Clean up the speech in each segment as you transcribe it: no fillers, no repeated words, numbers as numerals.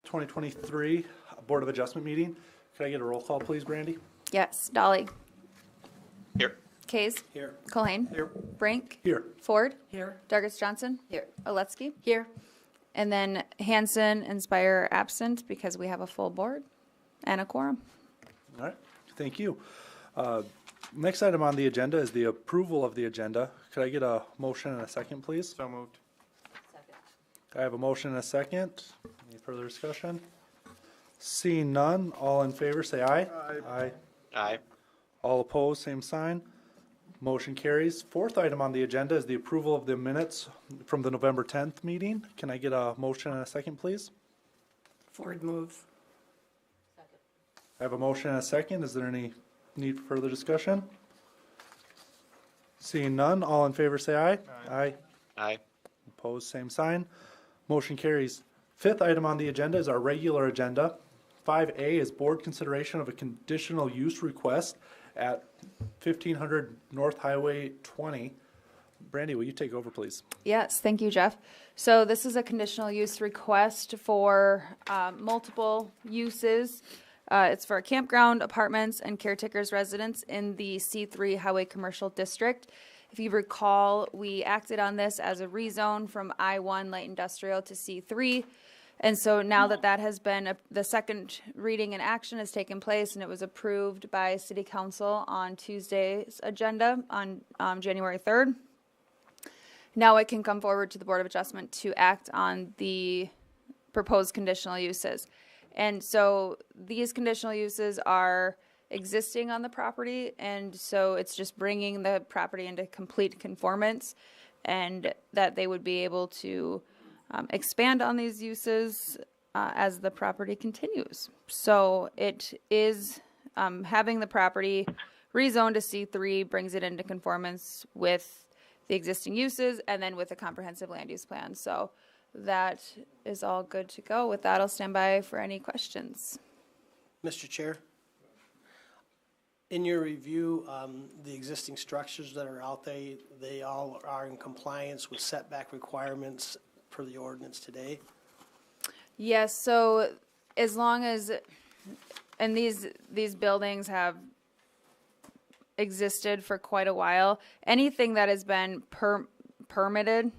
2023 Board of Adjustment meeting. Could I get a roll call, please, Brandy? Yes. Dolly. Here. Kays. Here. Colhane. Here. Brink. Here. Ford. Here. Dargis Johnson. Here. Oletsky. Here. And then Hanson and Spire absent because we have a full board and a quorum. All right, thank you. Next item on the agenda is the approval of the agenda. Could I get a motion and a second, please? So moved. I have a motion and a second. Any further discussion? Seeing none, all in favor say aye. Aye. Aye. All opposed, same sign. Motion carries. Fourth item on the agenda is the approval of the minutes from the November 10th meeting. Can I get a motion and a second, please? Ford moves. I have a motion and a second. Is there any need for further discussion? Seeing none, all in favor say aye. Aye. Aye. Opposed, same sign. Motion carries. Fifth item on the agenda is our regular agenda. 5A is board consideration of a conditional use request at 1500 North Highway 20. Brandy, will you take over, please? Yes, thank you, Jeff. So this is a conditional use request for multiple uses. It's for a campground, apartments, and caretakers residence in the C3 Highway Commercial District. If you recall, we acted on this as a rezone from I-1 Light Industrial to C3. And so now that that has been, the second reading and action has taken place and it was approved by City Council on Tuesday's agenda on January 3rd. Now it can come forward to the Board of Adjustment to act on the proposed conditional uses. And so these conditional uses are existing on the property, and so it's just bringing the property into complete conformance, and that they would be able to expand on these uses as the property continues. So it is having the property rezoned to C3 brings it into conformance with the existing uses and then with a comprehensive land use plan. So that is all good to go. With that, I'll stand by for any questions. Mr. Chair, in your review, the existing structures that are out there, they all are in compliance with setback requirements per the ordinance today? Yes, so as long as, and these buildings have existed for quite a while, anything that has been permitted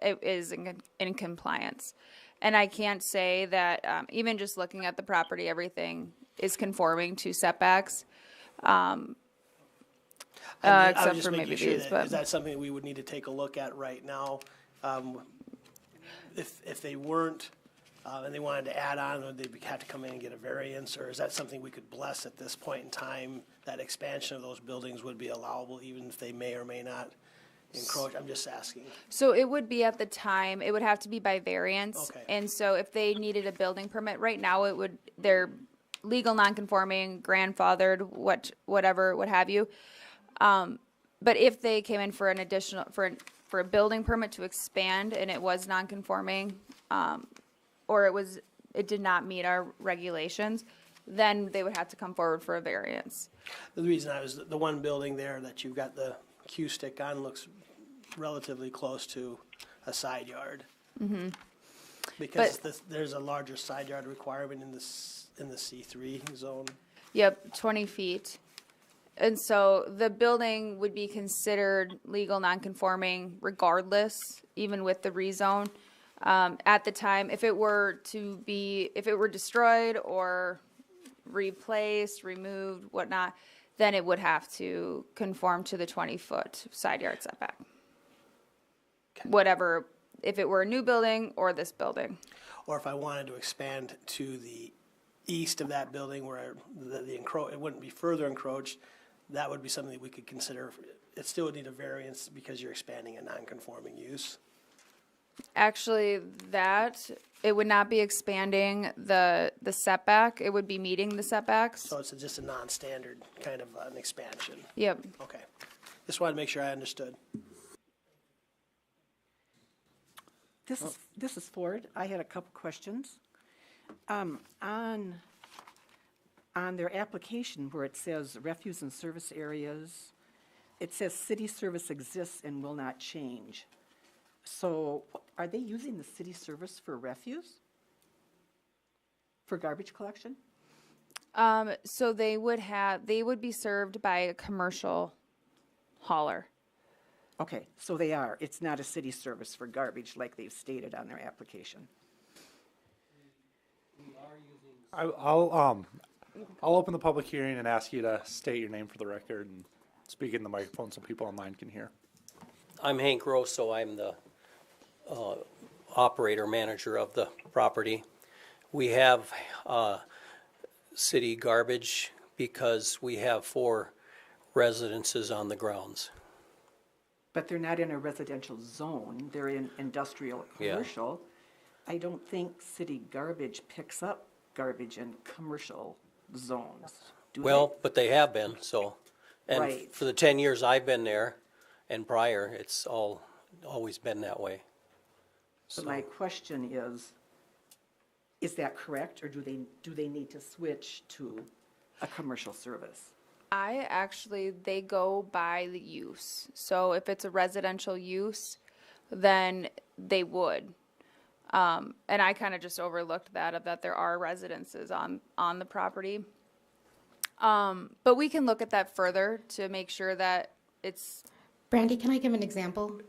it is in compliance. And I can't say that even just looking at the property, everything is conforming to setbacks. Except for maybe these, but is that something we would need to take a look at right now? If they weren't, and they wanted to add on, would they have to come in and get a variance, or is that something we could bless at this point in time, that expansion of those buildings would be allowable even if they may or may not encroach? I'm just asking. So it would be at the time, it would have to be by variance. Okay. And so if they needed a building permit right now, it would, they're legal non-conforming, grandfathered, whatever, what have you. But if they came in for an additional, for a building permit to expand and it was non-conforming, or it did not meet our regulations, then they would have to come forward for a variance. The reason I was, the one building there that you've got the Q stick on looks relatively close to a side yard. Mm-hmm. Because there's a larger side yard requirement in the C3 zone. Yep, 20 feet. And so the building would be considered legal non-conforming regardless, even with the rezone. At the time, if it were destroyed or replaced, removed, whatnot, then it would have to conform to the 20-foot side yard setback. Okay. Whatever, if it were a new building or this building. Or if I wanted to expand to the east of that building where it wouldn't be further encroached, that would be something that we could consider. It still would need a variance because you're expanding a non-conforming use. Actually, it would not be expanding the setback. It would be meeting the setbacks. So it's just a non-standard kind of an expansion. Yep. Okay. Just wanted to make sure I understood. This is Ford. I had a couple questions. On their application where it says refuse and service areas, it says city service exists and will not change. So are they using the city service for refuse? For garbage collection? So they would be served by a commercial hauler. Okay, so they are. It's not a city service for garbage like they've stated on their application. I'll open the public hearing and ask you to state your name for the record and speak in the microphone so people online can hear. I'm Hank Rosso. I'm the operator manager of the property. We have city garbage because we have 4 residences on the grounds. But they're not in a residential zone. They're in industrial, Yeah. commercial. I don't think city garbage picks up garbage in commercial zones, do they? Well, but they have been, so. And Right. for the 10 years I've been there and prior, it's always been that way. But my question is that correct, or do they need to switch to a commercial service? They go by the use. So if it's a residential use, then they would. And I kind of just overlooked that there are residences on the property. But we can look at that further to make sure that it's, Brandy, can I give an example?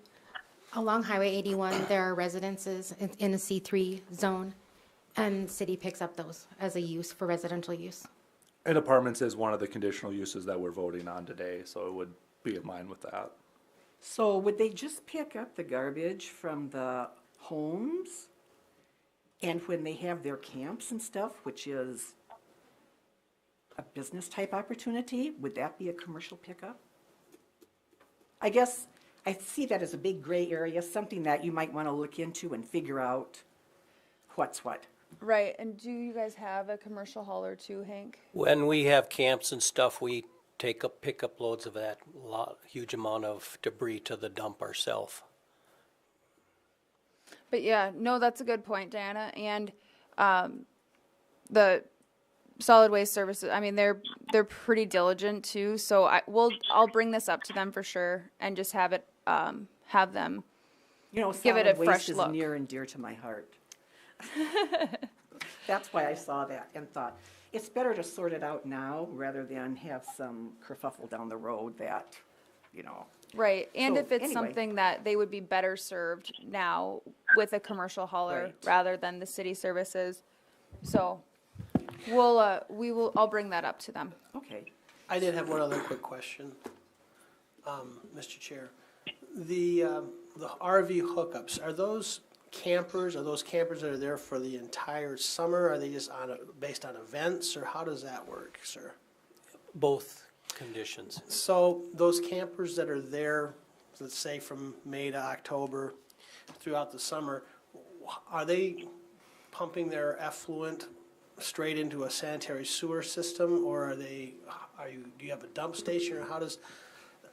Along Highway 81, there are residences in a C3 zone, and city picks up those as a use for residential use. And apartments is one of the conditional uses that we're voting on today, so it would be in line with that. So would they just pick up the garbage from the homes? And when they have their camps and stuff, which is a business type opportunity, would that be a commercial pickup? I guess I see that as a big gray area, something that you might want to look into and figure out what's what. right. And do you guys have a commercial hauler too, Hank? When we have camps and stuff, we pick up loads of that huge amount of debris to the dump ourselves. But yeah, no, that's a good point, Diana. And the solid waste services, I mean, they're pretty diligent too. So I'll bring this up to them for sure and just have them. You know, Give it a solid fresh waste is look. near and dear to my heart. That's why I saw that and thought, it's better to sort it out now rather than have some kerfuffle down the road that, you know. Right. And So, if it's anyway. something that they would be better served now with a commercial hauler Right. rather than the city services. So I'll bring that up to them. Okay. I did have one other quick question, Mr. Chair. The RV hookups, are those campers that are there for the entire summer? Are they just based on events, or how does that work, sir? Both conditions. So those campers that are there, let's say from May to October, throughout the summer, are they pumping their effluent straight into a sanitary sewer system, or do you have a dump station, or how does?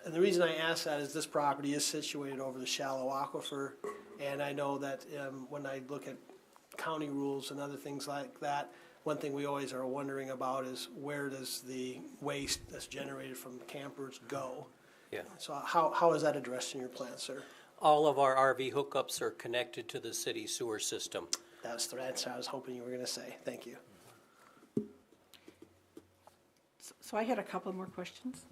And the reason I ask that is this property is situated over the shallow aquifer, and I know that when I look at county rules and other things like that, one thing we always are wondering about is where does the waste that's generated from campers go? Yeah. So how is that addressed in your plan, sir? All of our RV hookups are connected to the city sewer system. That's the answer I was hoping you were going to say. Thank you. So I had a couple more questions.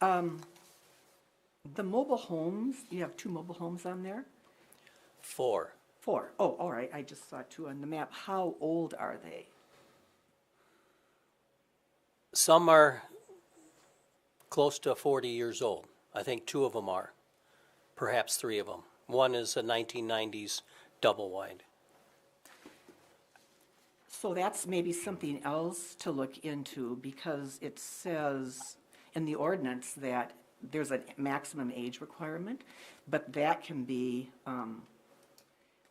The mobile homes, you have 2 mobile homes on there? 4. 4. Oh, all right, I just saw 2 on the map. How old are they? Some are close to 40 years old. I think 2 of them are, perhaps 3 of them. One is a 1990s double wide. So that's maybe something else to look into, because it says in the ordinance that there's a maximum age requirement, but that can be,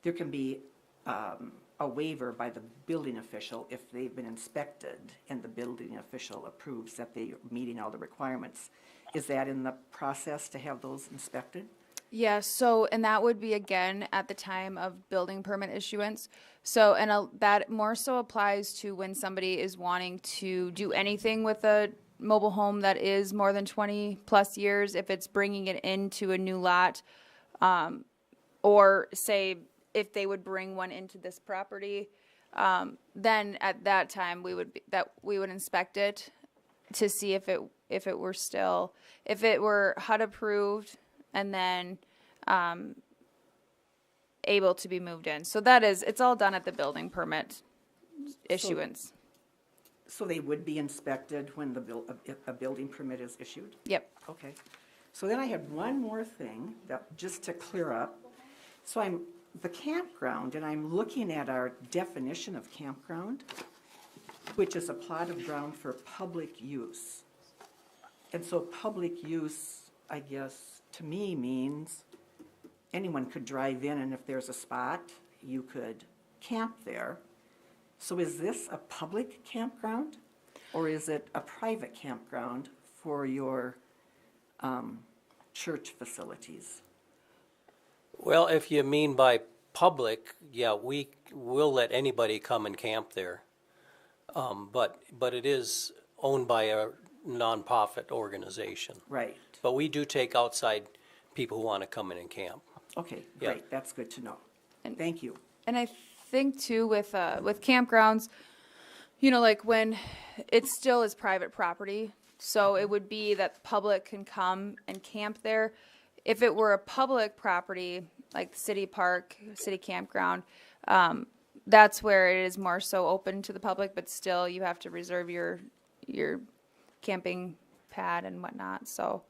there can be a waiver by the building official if they've been inspected and the building official approves that they're meeting all the requirements. Is that in the process to have those inspected? Yeah, so, and that would be again at the time of building permit issuance. So, and that more so applies to when somebody is wanting to do anything with a mobile home that is more than 20 plus years, if it's bringing it into a new lot, or say if they would bring one into this property, then at that time we would inspect it to see if it were HUD approved and then able to be moved in. So it's all done at the building permit issuance. So they would be inspected when if a building permit is issued? Yep. Okay. So then I have one more thing that, just to clear up. So I'm the campground, and I'm looking at our definition of campground, which is a plot of ground for public use. And so public use, I guess, to me means anyone could drive in, and if there's a spot, you could camp there. So is this a public campground, or is it a private campground for your church facilities? Well, if you mean by public, yeah, we will let anybody come and camp there. But it is owned by a nonprofit organization. Right. But we do take outside people who want to come in and camp. Okay, Yeah. great. That's good to know. Thank you. And I think too with campgrounds, like when it still is private property, so it would be that the public can come and camp there. If it were a public property, like the city park, city campground, that's where it is more so open to the public, but still you have to reserve your camping pad and whatnot, so.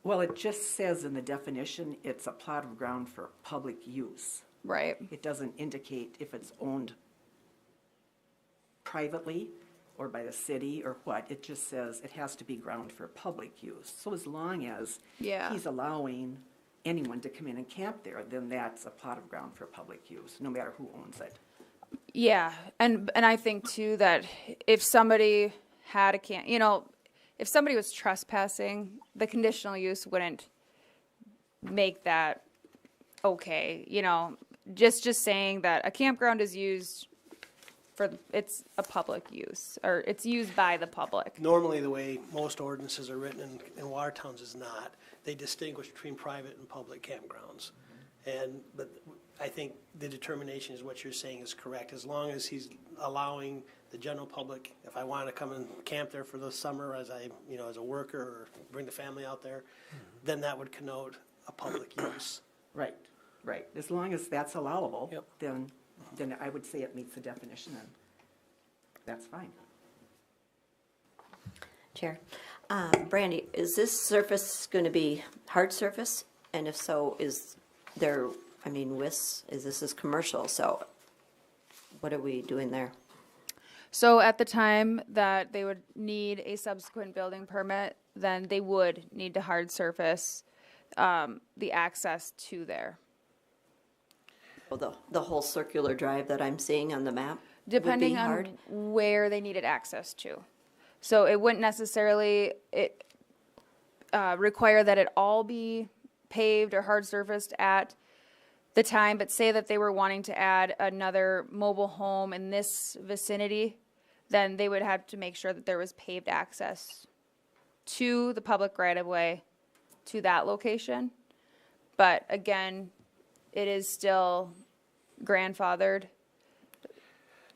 Well, it just says in the definition, it's a plot of ground for public use. Right. It doesn't indicate if it's owned privately or by the city or what. It just says it has to be ground for public use. So as long as Yeah. he's allowing anyone to come in and camp there, then that's a plot of ground for public use, no matter who owns it. Yeah, and I think too that if somebody had a if somebody was trespassing, the conditional use wouldn't make that okay. Just saying that a campground is used it's a public use, or it's used by the public. Normally, the way most ordinances are written in water towns is not. They distinguish between private and public campgrounds. But I think the determination is what you're saying is correct. As long as he's allowing the general public, if I want to come and camp there for the summer as as a worker or bring the family out there, then that would connote a public use. Right, right. As long as that's allowable, Yep. then I would say it meets the definition, and that's fine. Chair. Brandy, is this surface going to be hard surface? And if so, is there, this is commercial, so what are we doing there? So at the time that they would need a subsequent building permit, then they would need to hard surface the access to there. Well, the whole circular drive that I'm seeing on the map would be Depending on hard? where they needed access to. So it wouldn't necessarily require that it all be paved or hard surfaced at the time, but say that they were wanting to add another mobile home in this vicinity, then they would have to make sure that there was paved access to the public right-of-way to that location. But again, it is still grandfathered.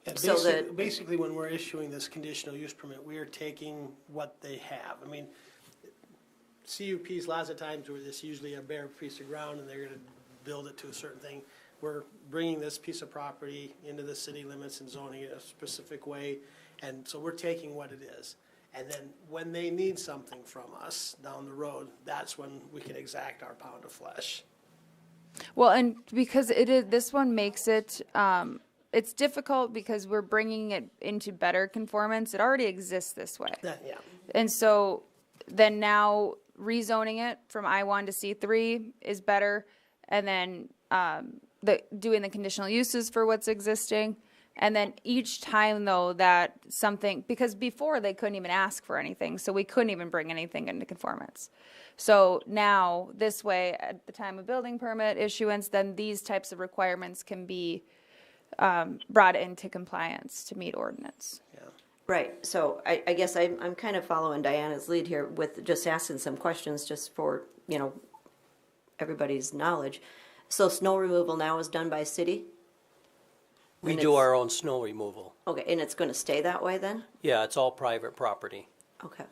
Yeah, So basically, when we're issuing this conditional use permit, we are taking what they have. CUPs, lots of times where this usually a bare piece of ground and they're going to build it to a certain thing. We're bringing this piece of property into the city limits and zoning it a specific way. And so we're taking what it is. And then when they need something from us down the road, that's when we can exact our pound of flesh. Well, and because this one makes it, it's difficult because we're bringing it into better conformance. It already exists this way. Yeah. And so then now rezoning it from I-1 to C3 is better. And then doing the conditional uses for what's existing. And then each time, though, that something, because before they couldn't even ask for anything, so we couldn't even bring anything into conformance. So now, this way, at the time of building permit issuance, then these types of requirements can be brought into compliance to meet ordinance. Yeah. Right, so I guess I'm kind of following Diana's lead here with just asking some questions just for, everybody's knowledge. So snow removal now is done by city? We And do it's- our own snow removal. Okay, and it's gonna stay that way then? Yeah, it's all private property. Okay.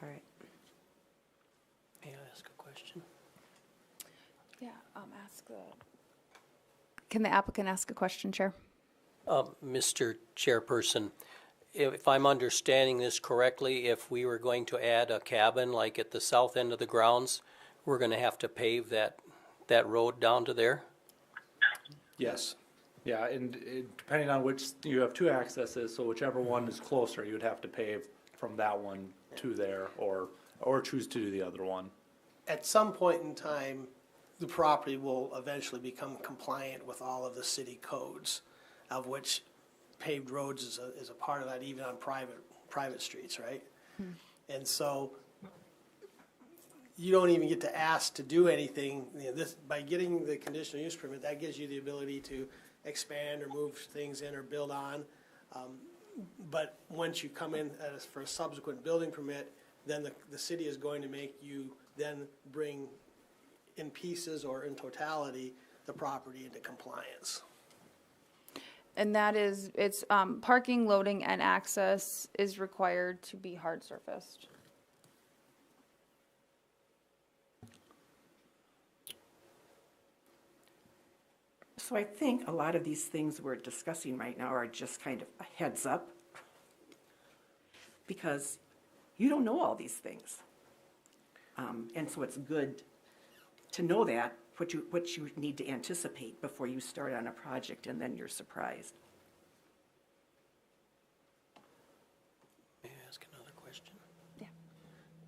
All right. May I ask a question? Yeah, can the applicant ask a question, Chair? Mr. Chairperson, if I'm understanding this correctly, if we were going to add a cabin like at the south end of the grounds, we're gonna have to pave that road down to there? Yes. Yeah, and depending on which, you have two accesses, so whichever one is closer, you would have to pave from that one to there, or choose to do the other one. At some point in time, the property will eventually become compliant with all of the city codes, of which paved roads is a part of that, even on private streets, right? And so you don't even get to ask to do anything, by getting the conditional use permit, that gives you the ability to expand or move things in or build on. But once you come in for a subsequent building permit, then the city is going to make you then bring in pieces or in totality the property into compliance. And that is, it's, parking, loading, and access is required to be hard surfaced. So I think a lot of these things we're discussing right now are just kind of a heads up, because you don't know all these things. And so it's good to know that, what you need to anticipate before you start on a project, and then you're surprised. May I ask another question? Yeah.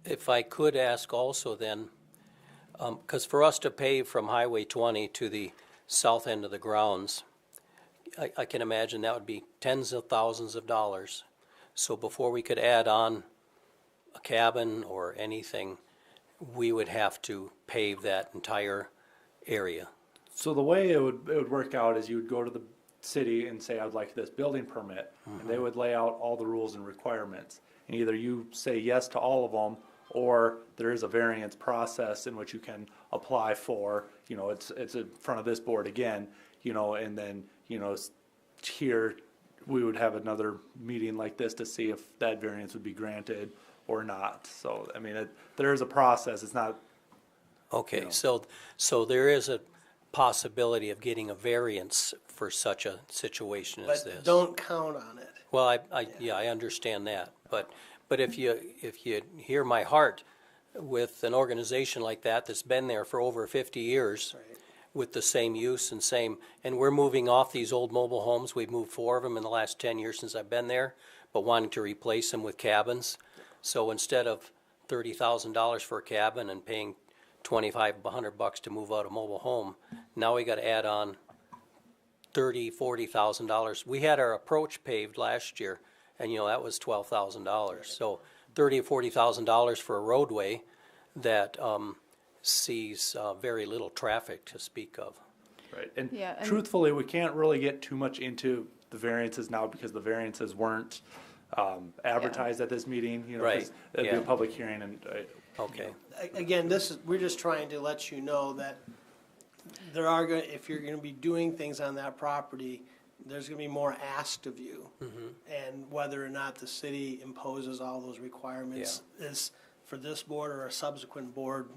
If I could ask also then, because for us to pave from Highway 20 to the south end of the grounds, I can imagine that would be tens of thousands of dollars. So before we could add on a cabin or anything, we would have to pave that entire area. So the way it would work out is you would go to the city and say, I'd like this building permit, and they would lay out all the rules and requirements. And either you say yes to all of them, or there is a variance process in which you can apply for, it's in front of this board again, and then, here, we would have another meeting like this to see if that variance would be granted or not. So, I mean, there is a process, it's not. Okay, so there is a possibility of getting a variance for such a situation as this. But don't count on it. Well, I understand that, but if you hear my heart with an organization like that that's been there for over 50 years, Right. with the same use and we're moving off these old mobile homes. We've moved 4 of them in the last 10 years since I've been there, but wanting to replace them with cabins. So instead of $30,000 for a cabin and paying $2,500 to move out a mobile home, now we got to add on $30,000-$40,000. We had our approach paved last year, and that was $12,000. So $30,000 or $40,000 for a roadway that sees very little traffic to speak of. Right, and Yeah, and- truthfully, we can't really get too much into the variances now because the variances weren't advertised at this meeting, 'cause Right, it'd be a yeah. public hearing and. Okay. Again, we're just trying to let you know that if you're gonna be doing things on that property, there's gonna be more asked of you. And whether or not the city imposes all those requirements is for this board or a subsequent board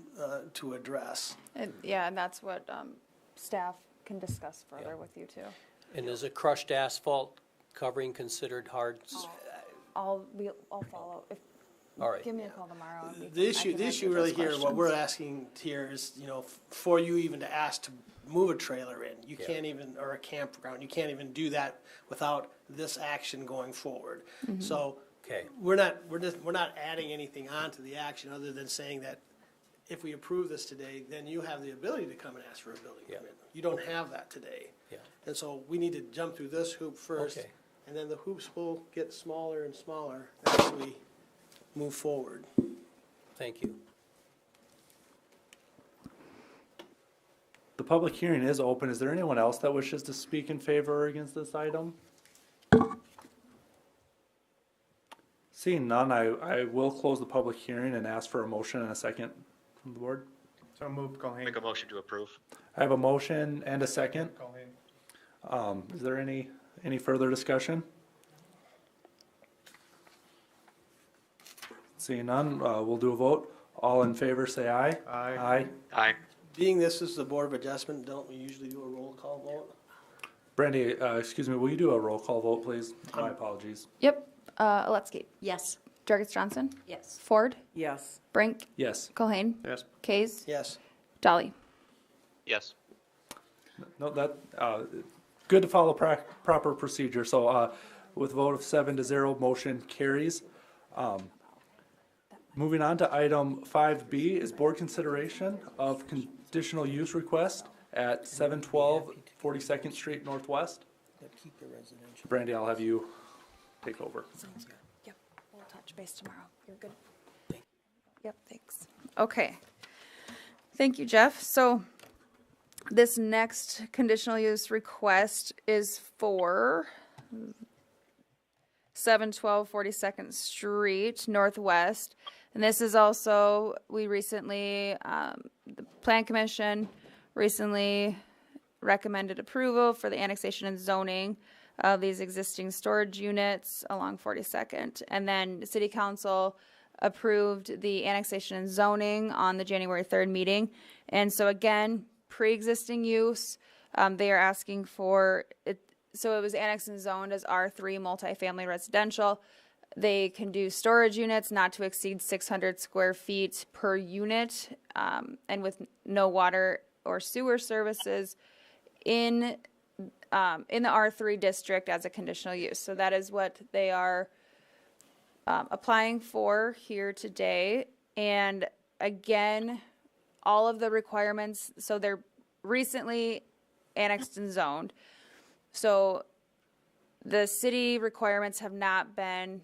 to address. And that's what, staff can discuss further with you too. And is a crushed asphalt covering considered hard? I'll follow. All right. Give me a call tomorrow. and The I can issue answer really those here, what questions. we're asking here is, for you even to ask to move a trailer in, you Yeah. can't even, or a campground, you can't even do that without this action going forward. So, Okay. we're not adding anything onto the action other than saying that if we approve this today, then you have the ability to come and ask for a building Yeah. permit. You don't have that today. Yeah. And so we need to jump through this hoop first, Okay. and then the hoops will get smaller and smaller as we move forward. Thank you. The public hearing is open. Is there anyone else that wishes to speak in favor or against this item? Seeing none, I will close the public hearing and ask for a motion and a second from the board. So moved, Colleen. Make a motion to approve. I have a motion and a second. Colleen. Is there any further discussion? Seeing none, we'll do a vote. All in favor, say aye. Aye. Aye. Being this is the Board of Adjustment, don't we usually do a roll call vote? Brandy, excuse me, will you do a roll call vote, please? My apologies. Yep. Aletsky. Yes. Jargus Johnson. Yes. Ford. Yes. Brink. Yes. Colhane. Yes. Kays. Yes. Dolly. Yes. No, that, good to follow proper procedure. So, with a vote of 7-0, motion carries. Moving on to item 5B is board consideration of conditional use request at 712 42nd Street Northwest. Brandy, I'll have you take over. Yep. We'll touch base tomorrow. You're good. Yep. Thanks. Okay. Thank you, Jeff. So this next conditional use request is for 712 42nd Street Northwest. And this is also, we recently, the Plan Commission recently recommended approval for the annexation and zoning of these existing storage units along 42nd. And then the City Council approved the annexation and zoning on the January 3rd meeting. And so again, pre-existing use, they are asking for it. So it was annexed and zoned as R3 multifamily residential. They can do storage units not to exceed 600 square feet per unit, and with no water or sewer services in the R3 district as a conditional use. So that is what they are applying for here today. And again, all of the requirements, so they're recently annexed and zoned. So the city requirements have not been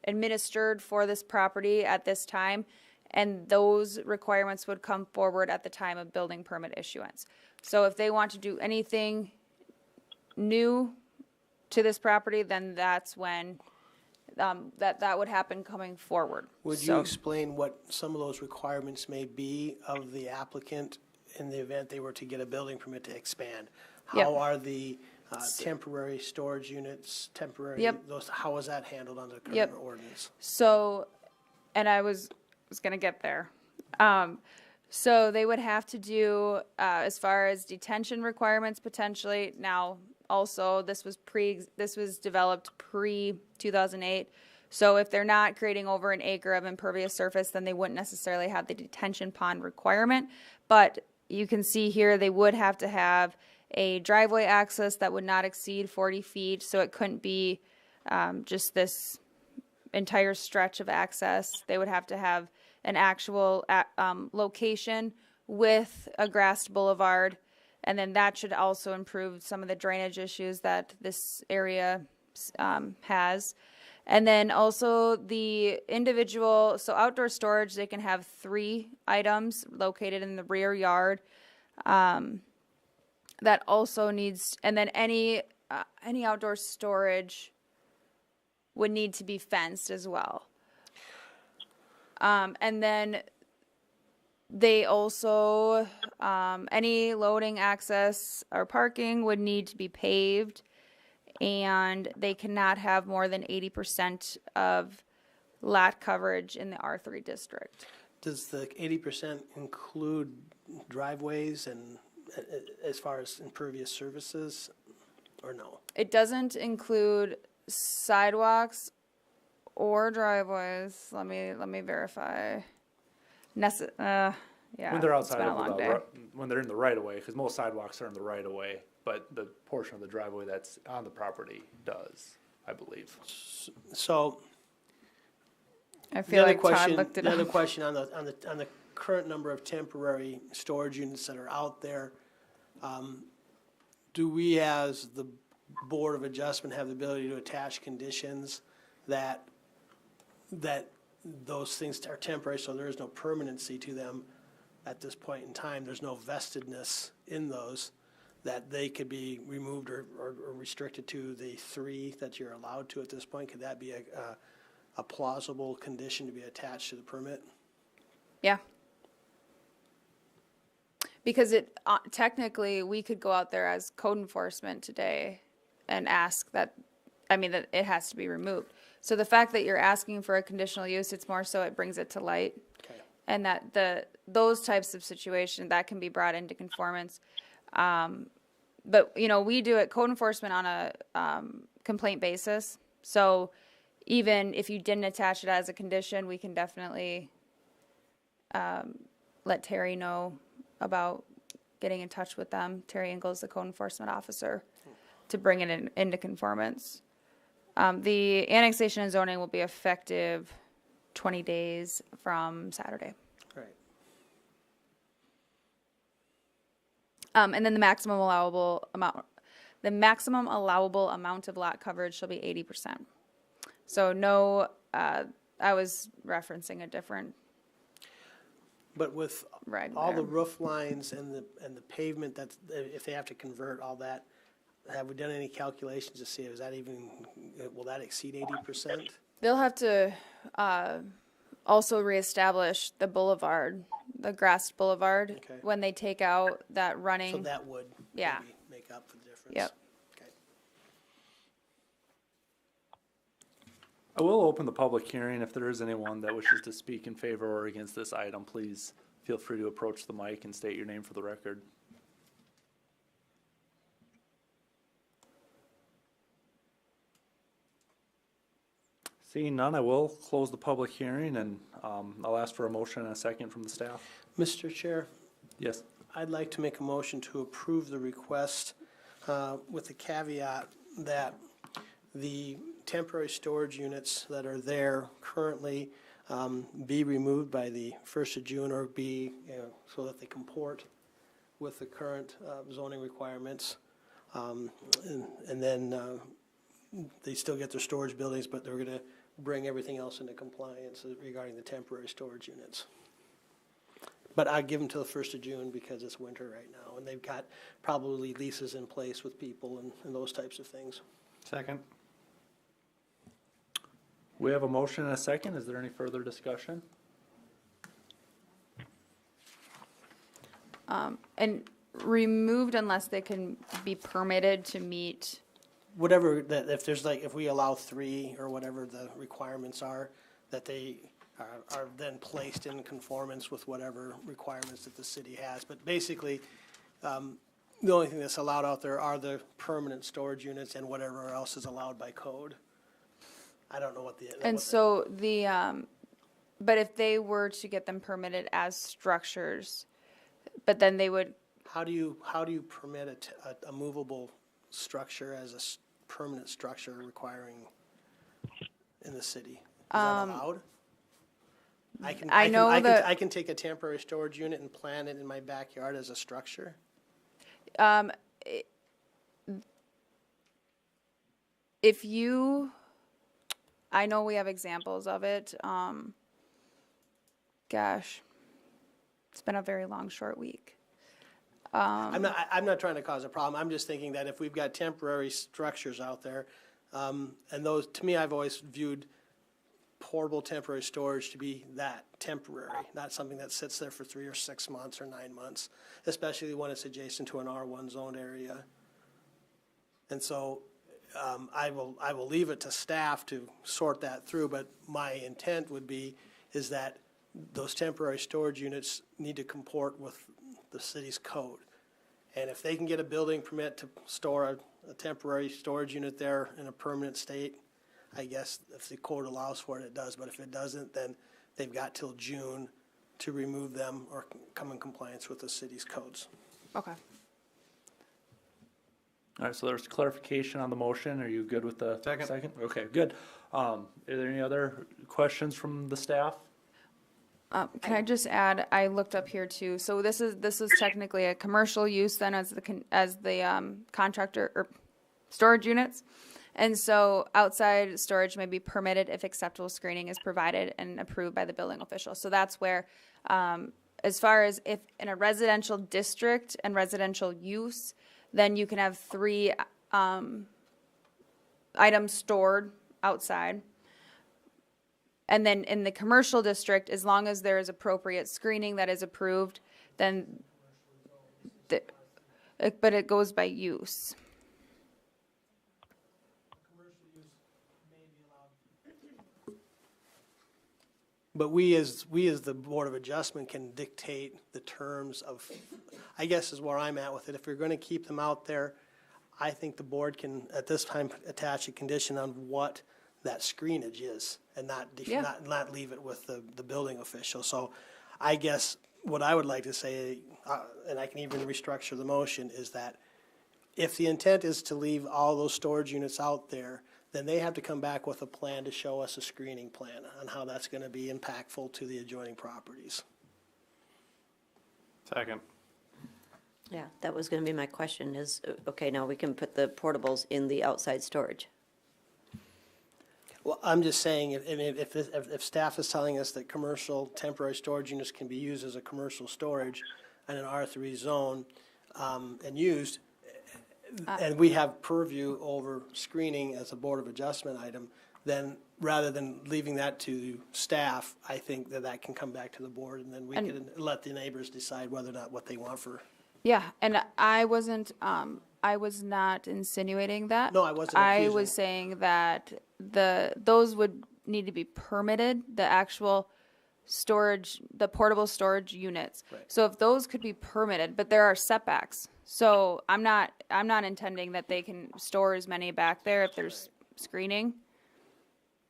administered for this property at this time, and those requirements would come forward at the time of building permit issuance. So if they want to do anything new to this property, then that's when that would happen coming forward. Would you explain what some of those requirements may be of the applicant in the event they were to get a building permit to expand? Yep. How are the temporary storage units, Yep. those, how is that handled under the Yep. current ordinance? So, and I was gonna get there. So they would have to do, as far as detention requirements potentially. Now, also, this was developed pre-2008. So if they're not creating over an acre of impervious surface, then they wouldn't necessarily have the detention pond requirement. But you can see here, they would have to have a driveway access that would not exceed 40 feet. So it couldn't be just this entire stretch of access. They would have to have an actual location with a grassed boulevard. And then that should also improve some of the drainage issues that this area has. And then also the individual, so outdoor storage, they can have 3 items located in the rear yard. That also needs, and then any outdoor storage would need to be fenced as well. And then they also, any loading access or parking would need to be paved, and they cannot have more than 80% of lot coverage in the R3 district. Does the 80% include driveways and as far as impervious surfaces, or no? It doesn't include sidewalks or driveways. Let me verify. Yeah. When they're it's outside been a of long the, day. when they're in the right of way, because most sidewalks are in the right of way, but the portion of the driveway that's on the property does, I believe. So I feel like Todd looked it the other up. question on the current number of temporary storage units that are out there, do we as the Board of Adjustment have the ability to attach conditions that those things are temporary, so there is no permanency to them at this point in time? There's no vestedness in those, that they could be removed or restricted to the 3 that you're allowed to at this point? Could that be a plausible condition to be attached to the permit? Yeah. Because it, technically, we could go out there as code enforcement today and ask that, that it has to be removed. So the fact that you're asking for a conditional use, it's more so it brings it to light. Okay. And that those types of situations, that can be brought into conformance. But, we do it, code enforcement on a complaint basis. So even if you didn't attach it as a condition, we can definitely let Terry know about getting in touch with them. Terry Ingalls, the code enforcement officer, to bring it into conformance. The annexation and zoning will be effective 20 days from Saturday. Right. And then the maximum allowable amount of lot coverage shall be 80%. So no, I was referencing a different But with reg all there. the roof lines and the pavement, that's, if they have to convert all that, have we done any calculations to see, is that even, will that exceed 80%? They'll have to also reestablish the boulevard, the grassed boulevard, Okay. when they take out that running. So that would Yeah. maybe make up for the difference? Yep. Okay. I will open the public hearing. If there is anyone that wishes to speak in favor or against this item, please feel free to approach the mic and state your name for the record. Seeing none, I will close the public hearing, and I'll ask for a motion and a second from the staff. Mr. Chair, Yes. I'd like to make a motion to approve the request with the caveat that the temporary storage units that are there currently be removed by the 1st of June, or be, so that they comport with the current zoning requirements. And then they still get their storage buildings, but they're going to bring everything else into compliance regarding the temporary storage units. But I give them till the 1st of June because it's winter right now, and they've got probably leases in place with people and those types of things. Second. We have a motion and a second. Is there any further discussion? And removed unless they can be permitted to meet. Whatever, that if there's like, if we allow 3 or whatever the requirements are, that they are then placed in conformance with whatever requirements that the city has. But basically, the only thing that's allowed out there are the permanent storage units and whatever else is allowed by code. I don't know what the. And so but if they were to get them permitted as structures, but then they would, How do you permit a movable structure as a permanent structure requiring in the city? Is that allowed? I can take a temporary storage unit and plant it in my backyard as a structure. if you, I know we have examples of it. Gosh, it's been a very long, short week. I'm not trying to cause a problem. I'm just thinking that if we've got temporary structures out there, and those, to me, I've always viewed portable temporary storage to be that, temporary, not something that sits there for 3 or 6 months or 9 months, especially when it's adjacent to an R1 zoned area. And so I will leave it to staff to sort that through, but my intent would be is that those temporary storage units need to comport with the city's code. And if they can get a building permit to store a temporary storage unit there in a permanent state, I guess if the code allows for it, it does. But if it doesn't, then they've got till June to remove them or come in compliance with the city's codes. Okay. All right, so there's clarification on the motion. Are you good with the second? Okay, good. Are there any other questions from the staff? Can I just add? I looked up here too. So this is technically a commercial use then, as the contractor or storage units, and so outside storage may be permitted if acceptable screening is provided and approved by the building official. So that's where, as far as if in a residential district and residential use, then you can have 3 items stored outside. And then in the commercial district, as long as there is appropriate screening that is approved, then But it goes by use. But we as the Board of Adjustment can dictate the terms of, I guess is where I'm at with it. If you're gonna keep them out there, I think the board can, at this time, attach a condition on what that screenage is and not leave it with the building official. So I guess what I would like to say, and I can even restructure the motion, is that if the intent is to leave all those storage units out there, then they have to come back with a plan to show us a screening plan on how that's gonna be impactful to the adjoining properties. Second. Yeah, that was gonna be my question is, okay, now we can put the portables in the outside storage. Well, I'm just saying, if staff is telling us that commercial temporary storage units can be used as a commercial storage in an R3 zone, and used, and we have purview over screening as a Board of Adjustment item, then rather than leaving that to staff, I think that can come back to the board, and then we can let the neighbors decide whether or not what they want for. Yeah, and I was not insinuating that. No, I wasn't I accusing was it. saying that those would need to be permitted, the actual storage, the portable storage units. Right. So if those could be permitted, but there are setbacks. So I'm not intending that they can store as many back there if there's screening.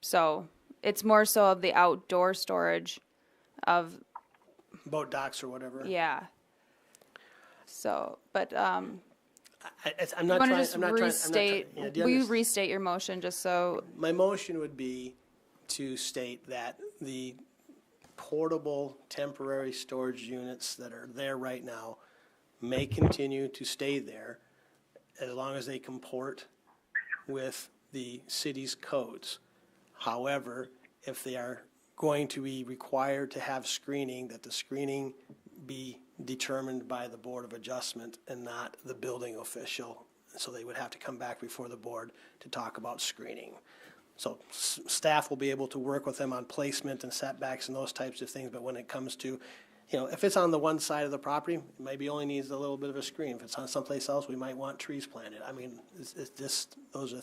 So it's more so of the outdoor storage of, Boat docks or whatever. yeah. So, but, I'm you not want to trying, just I'm not trying. restate, Yeah, do you will you understand? restate your motion just so, My motion would be to state that the portable temporary storage units that are there right now may continue to stay there as long as they comport with the city's codes. However, if they are going to be required to have screening, that the screening be determined by the Board of Adjustment and not the building official. So they would have to come back before the board to talk about screening. So staff will be able to work with them on placement and setbacks and those types of things, but when it comes to, if it's on the one side of the property, it maybe only needs a little bit of a screen. If it's on someplace else, we might want trees planted. I mean, it's just, those are,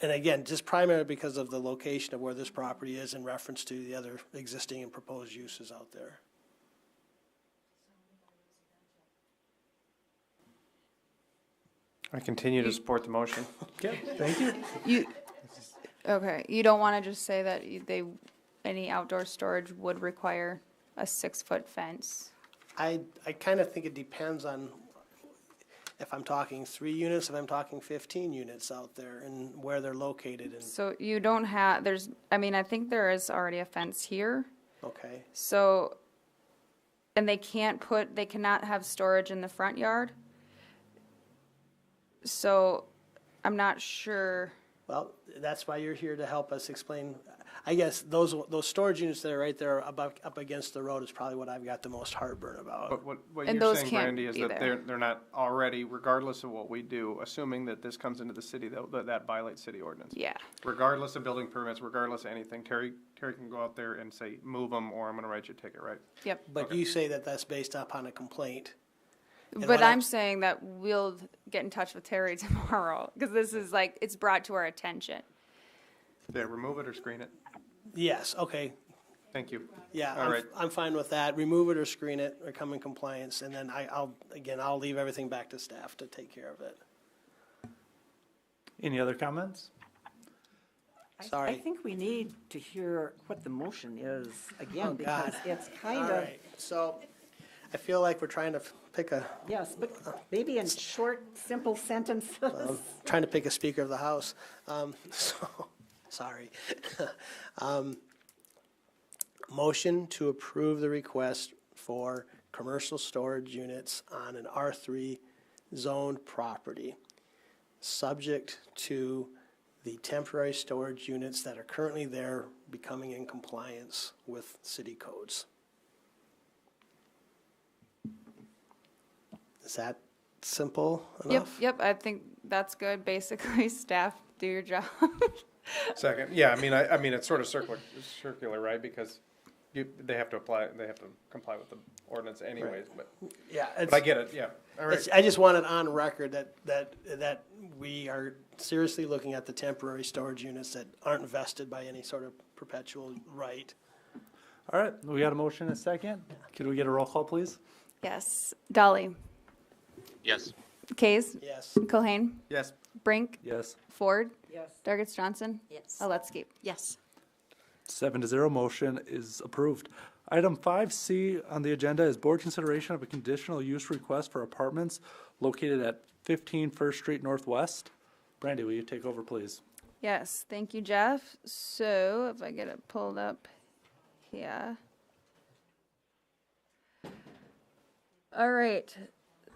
and again, just primarily because of the location of where this property is in reference to the other existing and proposed uses out there. I continue to support the motion. Okay, thank you. you don't want to just say that any outdoor storage would require a 6-foot fence? I kind of think it depends on if I'm talking 3 units, if I'm talking 15 units out there and where they're located and, So you don't have, I think there is already a fence here. okay. So, and they cannot have storage in the front yard. So I'm not sure. Well, that's why you're here to help us explain. I guess those storage units that are right there up against the road is probably what I've got the most heartburn about. But what And you're those saying, can't Brandy, is be that there. they're not already, regardless of what we do, assuming that this comes into the city, that violates city ordinance. Yeah. Regardless of building permits, regardless of anything, Terry can go out there and say, move them, or I'm gonna write you a ticket, right? Yep. But you say that that's based upon a complaint. But what I'm saying that we'll get in touch with Terry tomorrow because this is it's brought to our attention. Yeah, remove it or screen it. Yes, okay. Thank you. Yeah, All right. I'm fine with that. Remove it or screen it or come in compliance. And then I'll leave everything back to staff to take care of it. Any other comments? Sorry. I think we need to hear what the motion is again, Oh, because God. it's All kind of, right, so I feel like we're trying to pick yes, but maybe in short, simple sentences. trying to pick a speaker of the house. So, sorry. Motion to approve the request for commercial storage units on an R3 zoned property, subject to the temporary storage units that are currently there becoming in compliance with city codes. Is that simple enough? Yep. I think that's good. Basically, staff, do your job. Second, yeah, I mean, it's sort of circular, right? Because they have to comply with the ordinance anyways, but Yeah, I get it, yeah. All right. I just want it on record that we are seriously looking at the temporary storage units that aren't vested by any sort of perpetual right. All right, we got a motion and a second. Could we get a roll call, please? Yes. Dolly. Yes. Kays. Yes. Kohane. Yes. Brink. Yes. Ford. Yes. Dargits Johnson. Yes. Aletsky. Yes. 7-0, motion is approved. Item 5C on the agenda is board consideration of a conditional use request for apartments located at 15 First Street Northwest. Brandy, will you take over, please? Yes, thank you, Jeff. So if I get it pulled up here. All right.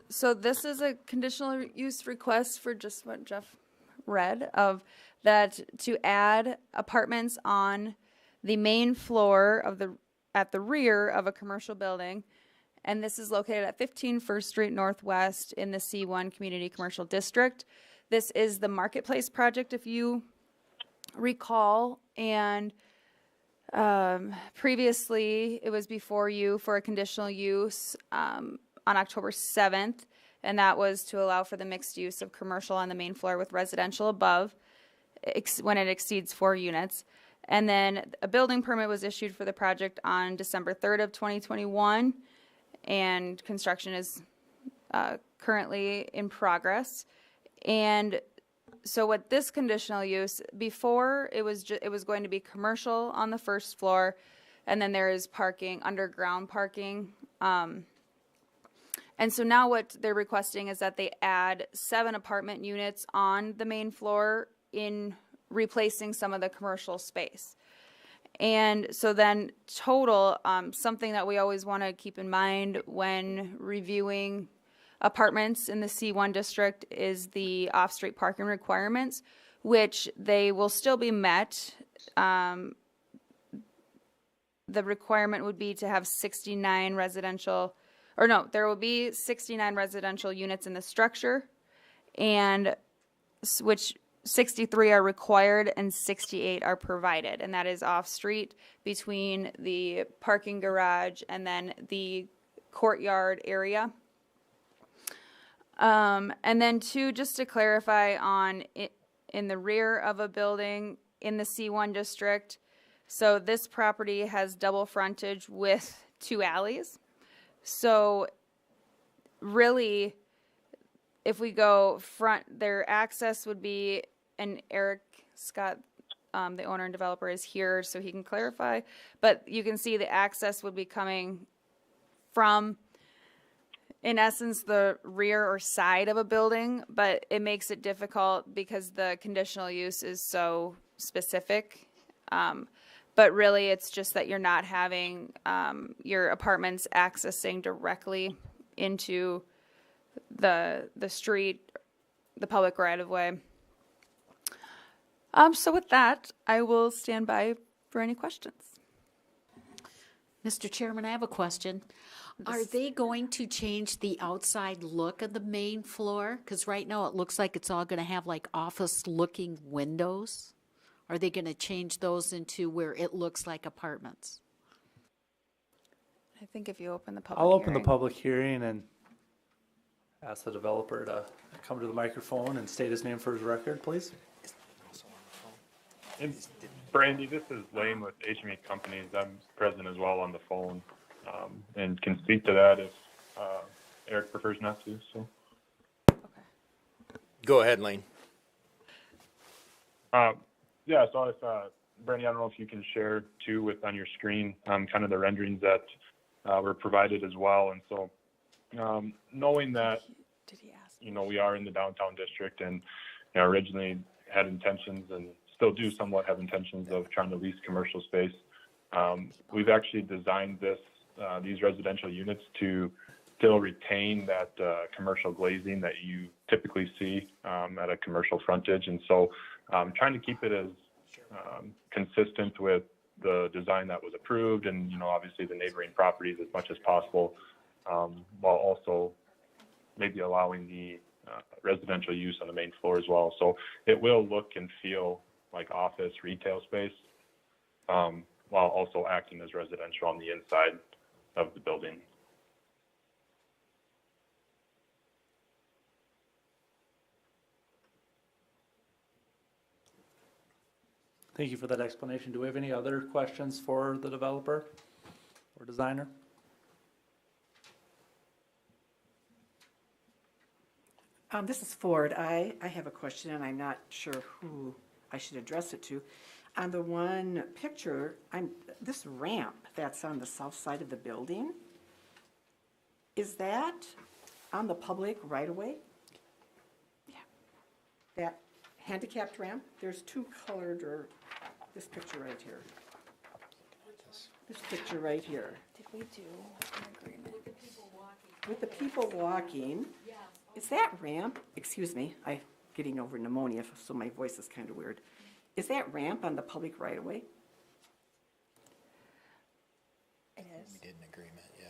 So this is a conditional use request for just what Jeff read of that to add apartments on the main floor of at the rear of a commercial building. And this is located at 15 First Street Northwest in the C1 Community Commercial District. This is the Marketplace project, if you recall, and previously it was before you for a conditional use on October 7th, and that was to allow for the mixed use of commercial on the main floor with residential above when it exceeds 4 units. And then a building permit was issued for the project on December 3rd of 2021, and construction is currently in progress. And so what this conditional use, before it was going to be commercial on the first floor, and then there is parking, underground parking. And so now what they're requesting is that they add 7 apartment units on the main floor in replacing some of the commercial space. And so then total, something that we always want to keep in mind when reviewing apartments in the C1 district is the off-street parking requirements, which they will still be met. The requirement would be to have 69 residential, or no, there will be 69 residential units in the structure, and which 63 are required and 68 are provided, and that is off-street between the parking garage and then the courtyard area. And then just to clarify on it, in the rear of a building in the C1 district, so this property has double frontage with 2 alleys. So really, if we go front, their access would be, and Eric Scott, the owner and developer, is here so he can clarify, but you can see the access would be coming from, in essence, the rear or side of a building, but it makes it difficult because the conditional use is so specific. But really, it's just that you're not having your apartments accessing directly into the street, the public right-of-way. So with that, I will stand by for any questions. Mr. Chairman, I have a question. Are they going to change the outside look of the main floor? Because right now it looks like it's all going to have like office-looking windows. Are they going to change those into where it looks like apartments? I think if you open the public I'll open the hearing. public hearing and ask the developer to come to the microphone and state his name for his record, please. And Brandy, this is Lane with HME Companies. I'm present as well on the phone, and can speak to that if Eric prefers not to. So, Go ahead, Lane. yeah. So if Brandy, I don't know if you can share too with on your screen kind of the renderings that were provided as well. And so, knowing that we are in the downtown district and originally had intentions and still do somewhat have intentions of trying to lease commercial space. We've actually designed these residential units to still retain that commercial glazing that you typically see at a commercial frontage. And so trying to keep it as consistent with the design that was approved and, obviously the neighboring properties as much as possible, while also maybe allowing the residential use on the main floor as well. So it will look and feel like office retail space. while also acting as residential on the inside of the building. Thank you for that explanation. Do we have any other questions for the developer or designer? This is Ford. I have a question, and I'm not sure who I should address it to. On the one picture, this ramp that's on the south side of the building, is that on the public right-of-way? Yeah. That handicapped ramp? There's two colored, or this picture right here. This picture right here. Did we do an agreement? With the people walking, is that ramp, excuse me, I'm getting over pneumonia, so my voice is kind of weird. Is that ramp on the public right-of-way? It is. We did an agreement, yeah.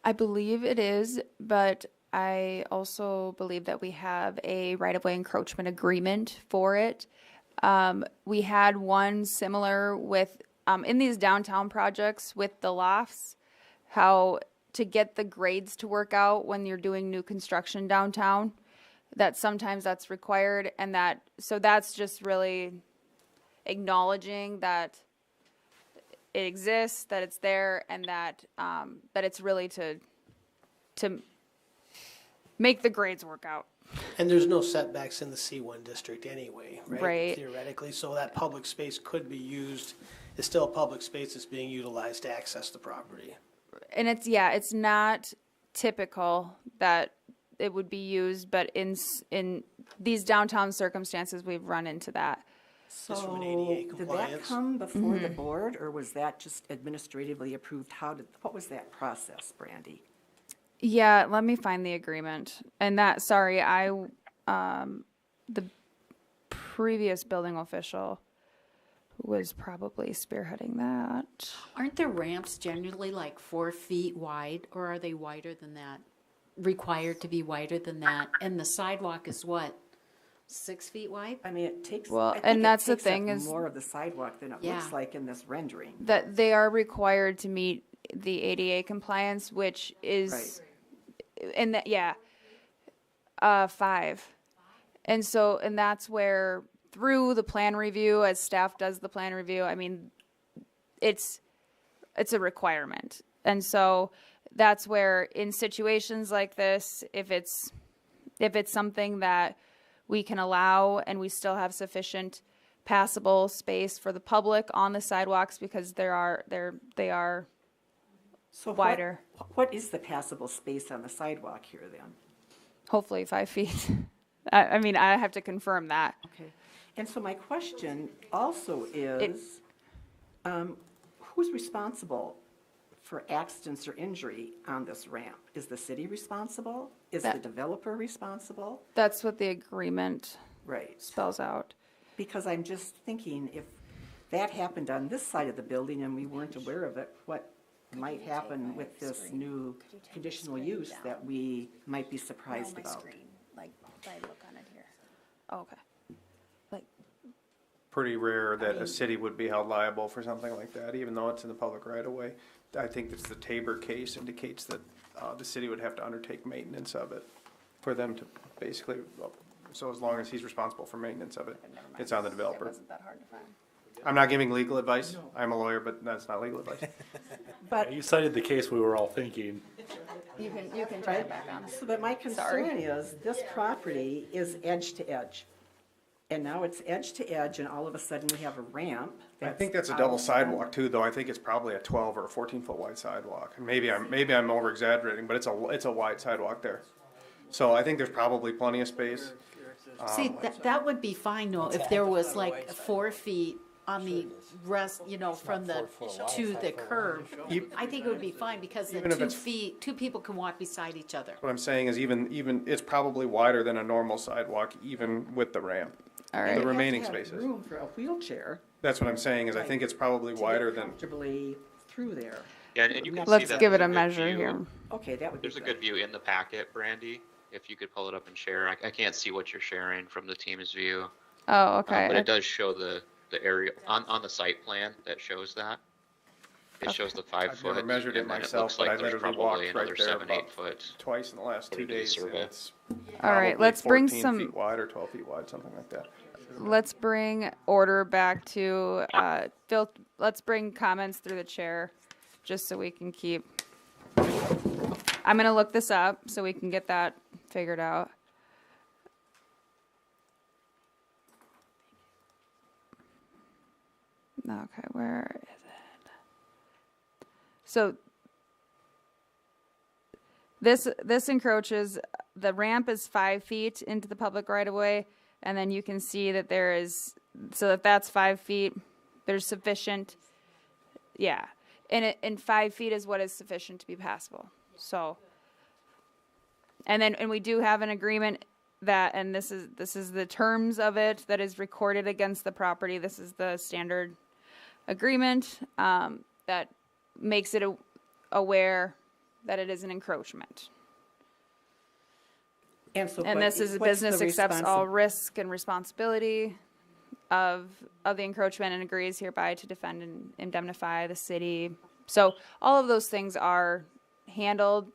I believe it is, but I also believe that we have a right-of-way encroachment agreement for it. We had one similar with, in these downtown projects with the lofts, how to get the grades to work out when you're doing new construction downtown, that sometimes that's required, and so that's just really acknowledging that it exists, that it's there, and that it's really to make the grades work out. And there's no setbacks in the C1 district anyway, right? Right. Theoretically, so that public space could be used, it's still a public space that's being utilized to access the property. And it's not typical that it would be used, but in these downtown circumstances, we've run into that. Just from an So, ADA did that compliance. come before the board, or was that just administratively approved? What was that process, Brandy? Yeah, let me find the agreement. And the previous building official was probably spearheading that. Aren't the ramps generally like 4 feet wide, or are they wider than that? Required to be wider than that? And the sidewalk is what, 6 feet wide? I mean, it takes, Well, I think and it that's the takes up thing is- more of the sidewalk than it Yeah. looks like in this rendering. That they are required to meet the ADA compliance, which is, and that, 5. And so, and that's where, through the plan review, as staff does the plan review, I mean, it's a requirement. And so that's where in situations like this, if it's something that we can allow and we still have sufficient passable space for the public on the sidewalks, because they are So wider. What is the passable space on the sidewalk here then? Hopefully 5 feet. I mean, I have to confirm that. Okay. And so my question also is, who's responsible for accidents or injury on this ramp? Is the city responsible? Is the developer responsible? That's what the agreement Right. spells out. Because I'm just thinking, if that happened on this side of the building and we weren't aware of it, what might happen with this new conditional use that we might be surprised about? Like, if I look on it here. Oh, okay. Like, Pretty rare that a city would be held liable for something like that, even though it's in the public right of way. I think it's the Tabor case indicates that the city would have to undertake maintenance of it for them to basically, so as long as he's responsible for maintenance of it, it's on the developer. wasn't that hard to find. I'm not giving legal advice. I'm a lawyer, but that's not legal advice. But You cited the case we were all thinking. You can try it back on. So, but my concern is, this property is edge to edge. And now it's edge to edge, and all of a sudden we have a ramp. I think that's a double sidewalk too, though. I think it's probably a 12 or a 14-foot wide sidewalk. Maybe I'm over exaggerating, but it's a wide sidewalk there. So I think there's probably plenty of space. See, that would be fine though, if there was like 4 feet on the rest, from the, to the curb. I think it would be fine, because the Even if 2 it's- feet, 2 people can walk beside each other. What I'm saying is even it's probably wider than a normal sidewalk, even with the ramp. All The right. remaining You have to have spaces. room for a wheelchair That's what I'm saying is I think it's probably to wider get than. comfortably through there. Yeah, and you can see Let's that give it there's a good measure view. here. Okay, that would be There's a good view in the packet, Brandy, if you could pull it up and share. I can't see what you're sharing from the team's view. Oh, okay. But it does show the the area, on the site plan that shows that. It shows the 5 I've foot. never measured it and then myself, looks but like I there's literally probably walked right another there 7, 8 about foot. twice in the last 2 according to the days, and survey. it's All right, probably let's bring 14 some. feet wide or 12 feet wide, something like that. Let's bring order back to, let's bring comments through the chair, just so we can keep. I'm gonna look this up so we can get that figured out. Okay, where is it? So this encroaches, the ramp is 5 feet into the public right of way, and then you can see that there is, so if that's 5 feet, there's sufficient, yeah. And 5 feet is what is sufficient to be passable, so. And we do have an agreement that, and this is the terms of it that is recorded against the property. This is the standard agreement, that makes it aware that it is an encroachment. And so And this is a business accepts all risk and responsibility of the encroachment and agrees hereby to defend and indemnify the city. So all of those things are handled.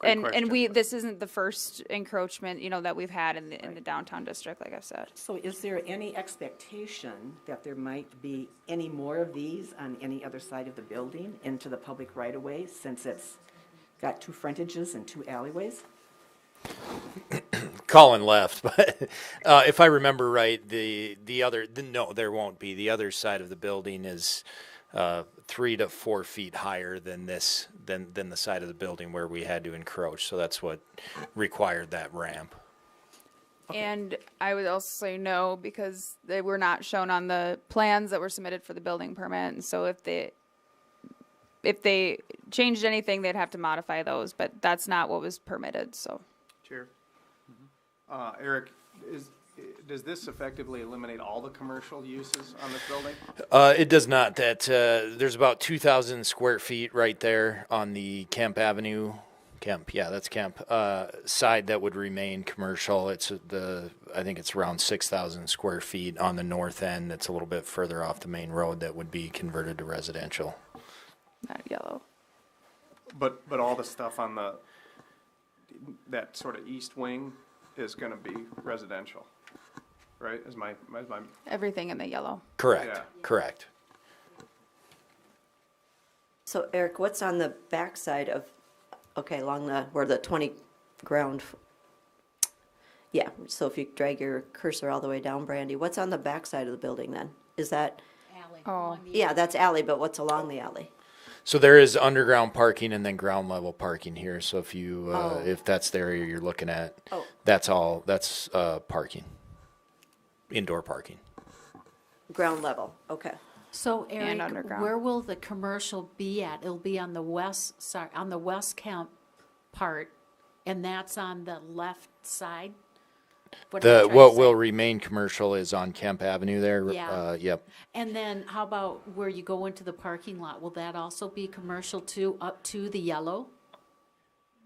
Great And question. this isn't the first encroachment, that we've had in the downtown district, like I've said. So is there any expectation that there might be any more of these on any other side of the building into the public right-of-way, since it's got 2 frontages and 2 alleyways? Colin left, but if I remember right, no, there won't be. The other side of the building is 3 to 4 feet higher than the side of the building where we had to encroach. So that's what required that ramp. And I would also say no, because they were not shown on the plans that were submitted for the building permit. And so if they changed anything, they'd have to modify those, but that's not what was permitted, so. Chair. Eric, does this effectively eliminate all the commercial uses on this building? It does not. There's about 2,000 square feet right there on the Camp Avenue, that's Camp, side that would remain commercial. I think it's around 6,000 square feet on the north end. That's a little bit further off the main road that would be converted to residential. Not yellow. But all the stuff on that sort of east wing is gonna be residential, right? Is my Everything in the yellow. Correct. Yeah. Correct. So Eric, what's on the backside of, along where the 20 ground, yeah, so if you drag your cursor all the way down, Brandy, what's on the backside of the building then? Is that, Alley. Oh. yeah, that's alley, but what's along the alley? So there is underground parking and then ground level parking here. So if that's the area you're looking at, that's parking, indoor parking. Ground level, okay. So And Eric, underground. where will the commercial be at? It'll be on the west camp part, and that's on the left side? What am I trying to What say? will remain commercial is on Camp Avenue there. Yeah. Yep. And then how about where you go into the parking lot? Will that also be commercial too, up to the yellow?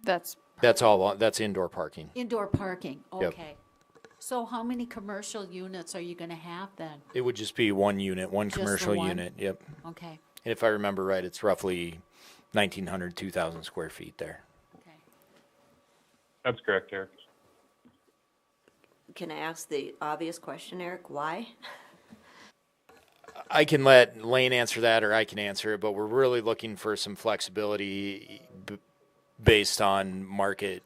That's That's indoor parking. Indoor parking, Yep. okay. So how many commercial units are you gonna have then? It would just be one unit, one Just the commercial one? unit. Yep. Okay, And if I remember right, it's roughly 1,900, 2,000 square feet there. okay. That's correct, Eric. Can I ask the obvious question, Eric? Why? I can let Lane answer that, or I can answer it, but we're really looking for some flexibility based on market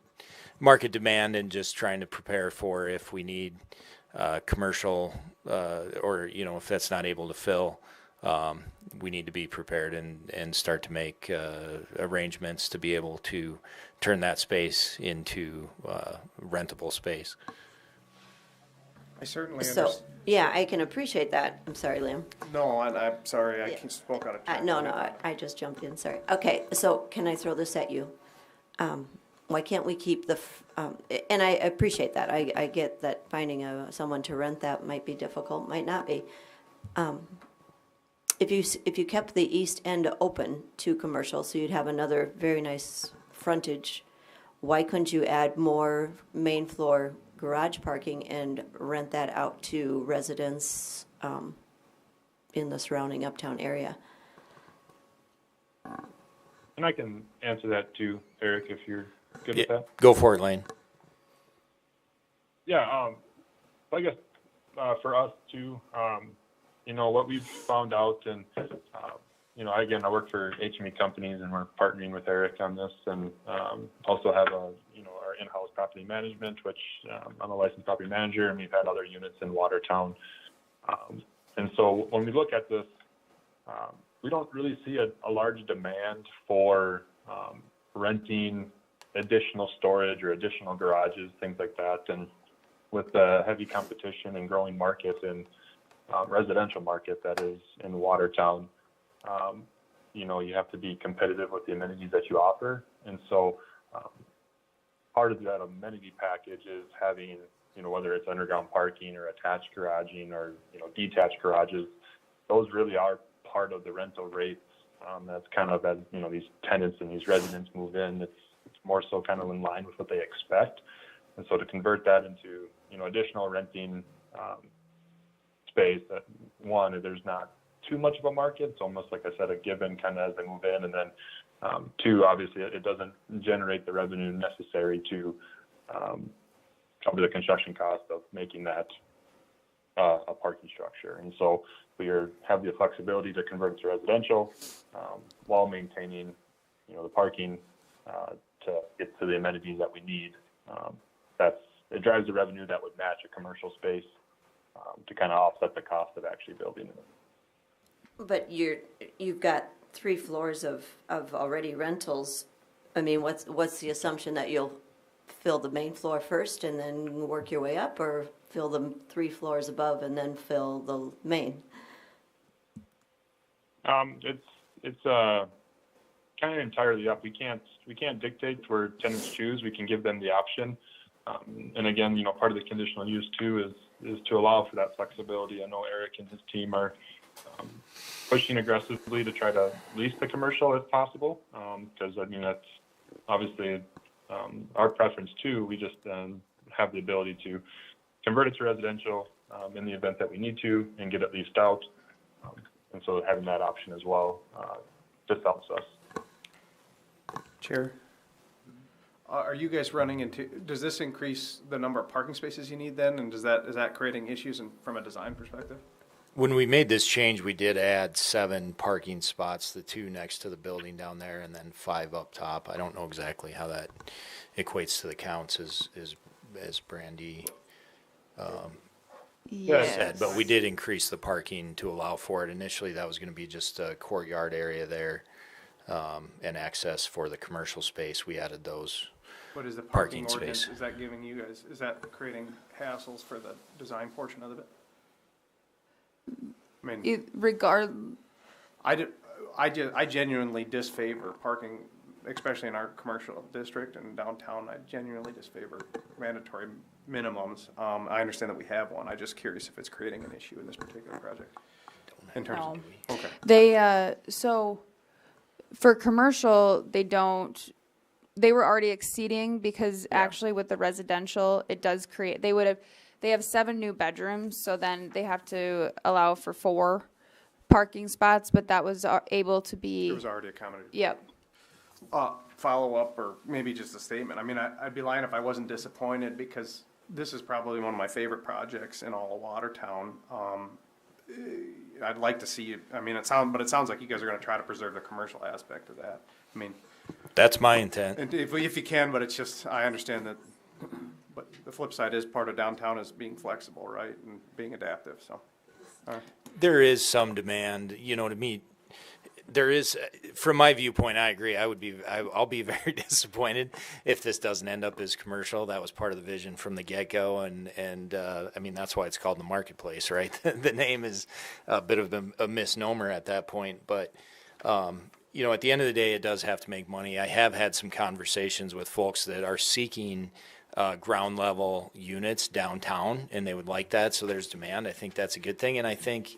demand, and just trying to prepare for if we need commercial, or if that's not able to fill, we need to be prepared and start to make arrangements to be able to turn that space into rentable space. I certainly So, understand. yeah, I can appreciate that. I'm sorry, Liam. No, I'm sorry, I Yeah. spoke out of turn. No, I just jumped in, sorry. Okay, so can I throw this at you? Why can't we keep and I appreciate that. I get that finding someone to rent that might be difficult, might not be. If you kept the east end open to commercial, so you'd have another very nice frontage, why couldn't you add more main floor garage parking and rent that out to residents in the surrounding uptown area? And I can answer that too, Eric, if you're good with that. Go for it, Lane. Yeah, I guess for us too, what we've found out, and again, I work for HME companies, and we're partnering with Eric on this, and also have our in-house property management, which I'm a licensed property manager, and we've had other units in Watertown. And so when we look at this, we don't really see a large demand for renting additional storage or additional garages, things like that. And with the heavy competition and growing market and residential market that is in Watertown, you have to be competitive with the amenities that you offer. And so part of that amenity package is having, whether it's underground parking or attached garaging or, detached garages, those really are part of the rental rates. That's kind of as, these tenants and these residents move in, it's more so kind of in line with what they expect. And so to convert that into, additional renting space, that one, there's not too much of a market. It's almost, like I said, a given kind of as they move in. And then two, obviously, it doesn't generate the revenue necessary to cover the construction cost of making that a parking structure. And so we have the flexibility to convert it to residential while maintaining, the parking to get to the amenities that we need. It drives the revenue that would match a commercial space to kind of offset the cost of actually building it. But you've got 3 floors of already rentals. I mean, what's the assumption that you'll fill the main floor first and then work your way up, or fill the 3 floors above and then fill the main? It's kind of entirely up. We can't dictate where tenants choose. We can give them the option. And again, part of the conditional use too is to allow for that flexibility. I know Eric and his team are pushing aggressively to try to lease the commercial if possible, because that's obviously our preference too. We just have the ability to convert it to residential in the event that we need to and get it leased out. And so having that option as well just helps us. Chair, are you guys running into, does this increase the number of parking spaces you need then? And is that creating issues from a design perspective? When we made this change, we did add 7 parking spots, the 2 next to the building down there, and then 5 up top. I don't know exactly how that equates to the counts as Brandy said, but we did increase the parking to allow for it. Initially, that was going to be just a courtyard area there and access for the commercial space. We added those. What is the parking ordinance? space. Is that giving you guys, is that creating hassles for the design portion of it? I mean, I genuinely disfavor parking, especially in our commercial district and downtown. I genuinely disfavor mandatory minimums. I understand that we have one. I'm just curious if it's creating an issue in this particular project. In terms of, okay. They, so for commercial, they were already exceeding because actually with the residential, it does create, they have 7 new bedrooms, so then they have to allow for 4 parking spots, but that was able to be. It was already accommodated. Yep. Follow up, or maybe just a statement. I mean, I'd be lying if I wasn't disappointed, because this is probably one of my favorite projects in all of Watertown. I'd like to see it. I mean, it sounds like you guys are going to try to preserve the commercial aspect of that. I mean, That's my intent. and if you can, but it's just, I understand that. But the flip side is part of downtown is being flexible, right, and being adaptive. So, all right. There is some demand, to meet. There is, from my viewpoint, I agree. I'll be very disappointed if this doesn't end up as commercial. That was part of the vision from the get-go, and I mean, that's why it's called the marketplace, right? The name is a bit of a misnomer at that point, but at the end of the day, it does have to make money. I have had some conversations with folks that are seeking ground level units downtown, and they would like that. So there's demand. I think that's a good thing, and I think.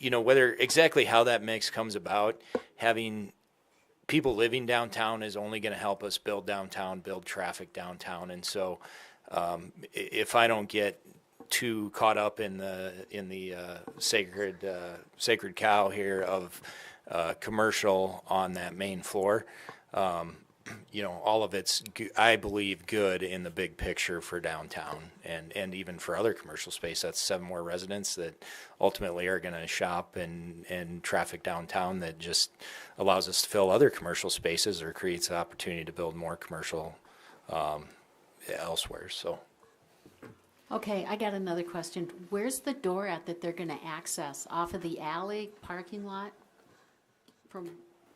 Whether exactly how that mix comes about, having people living downtown is only going to help us build downtown, build traffic downtown. And so If I don't get too caught up in the sacred cow here of commercial on that main floor, all of it's, I believe, good in the big picture for downtown and even for other commercial space. That's 7 more residents that ultimately are going to shop and traffic downtown that just allows us to fill other commercial spaces or creates the opportunity to build more commercial elsewhere. So. Okay, I got another question. Where's the door at that they're going to access? Off of the alley parking lot?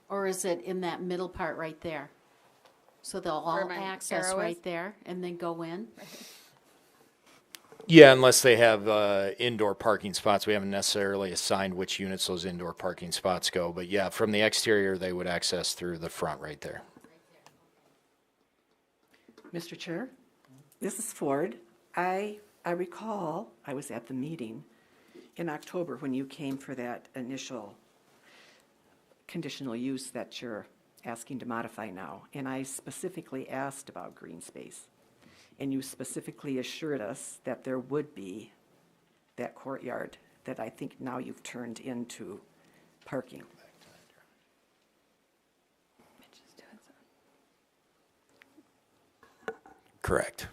Or is it in that middle part right there? So they'll all my access arrow is? right there and then go in? Yeah, unless they have indoor parking spots. We haven't necessarily assigned which units those indoor parking spots go. But yeah, from the exterior, they would access through the front right there. Mr. Chair, this is Ford. I recall I was at the meeting in October when you came for that initial conditional use that you're asking to modify now, and I specifically asked about green space, and you specifically assured us that there would be that courtyard that I think now you've turned into parking. Correct.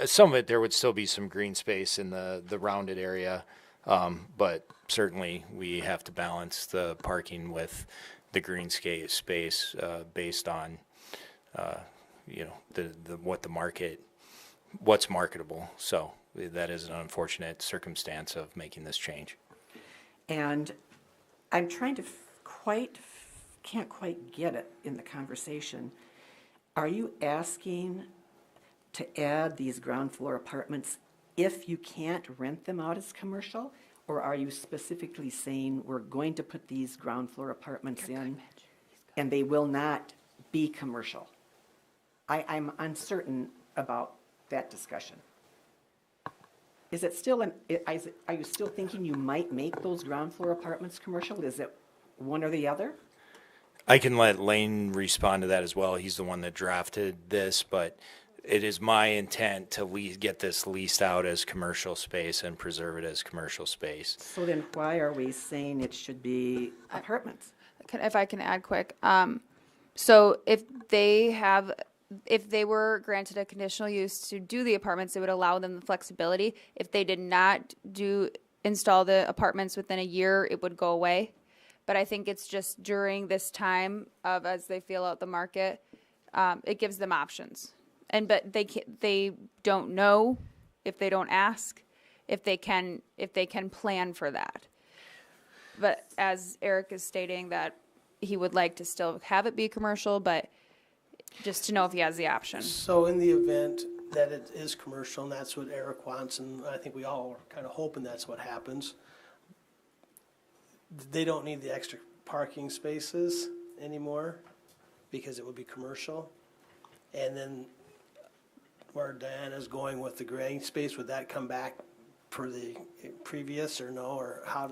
Some of it, there would still be some green space in the rounded area, but certainly we have to balance the parking with the green space based on what's marketable. So that is an unfortunate circumstance of making this change. And I'm trying to can't quite get it in the conversation. Are you asking to add these ground floor apartments if you can't rent them out as commercial? Or are you specifically saying we're going to put these ground floor apartments in and they will not be commercial? I'm uncertain about that discussion. Is it still, are you still thinking you might make those ground floor apartments commercial? Is it one or the other? I can let Lane respond to that as well. He's the one that drafted this, but it is my intent to get this leased out as commercial space and preserve it as commercial space. So then why are we saying it should be apartments? If I can add quick. So if they were granted a conditional use to do the apartments, it would allow them the flexibility. If they did not install the apartments within a year, it would go away. But I think it's just during this time of as they feel out the market, it gives them options. But they don't know if they don't ask if they can plan for that. But as Eric is stating that he would like to still have it be commercial, but just to know if he has the option. So in the event that it is commercial, and that's what Eric wants, and I think we all are kind of hoping that's what happens, they don't need the extra parking spaces anymore because it would be commercial. And then where Diana's going with the green space, would that come back for the previous or no, or how?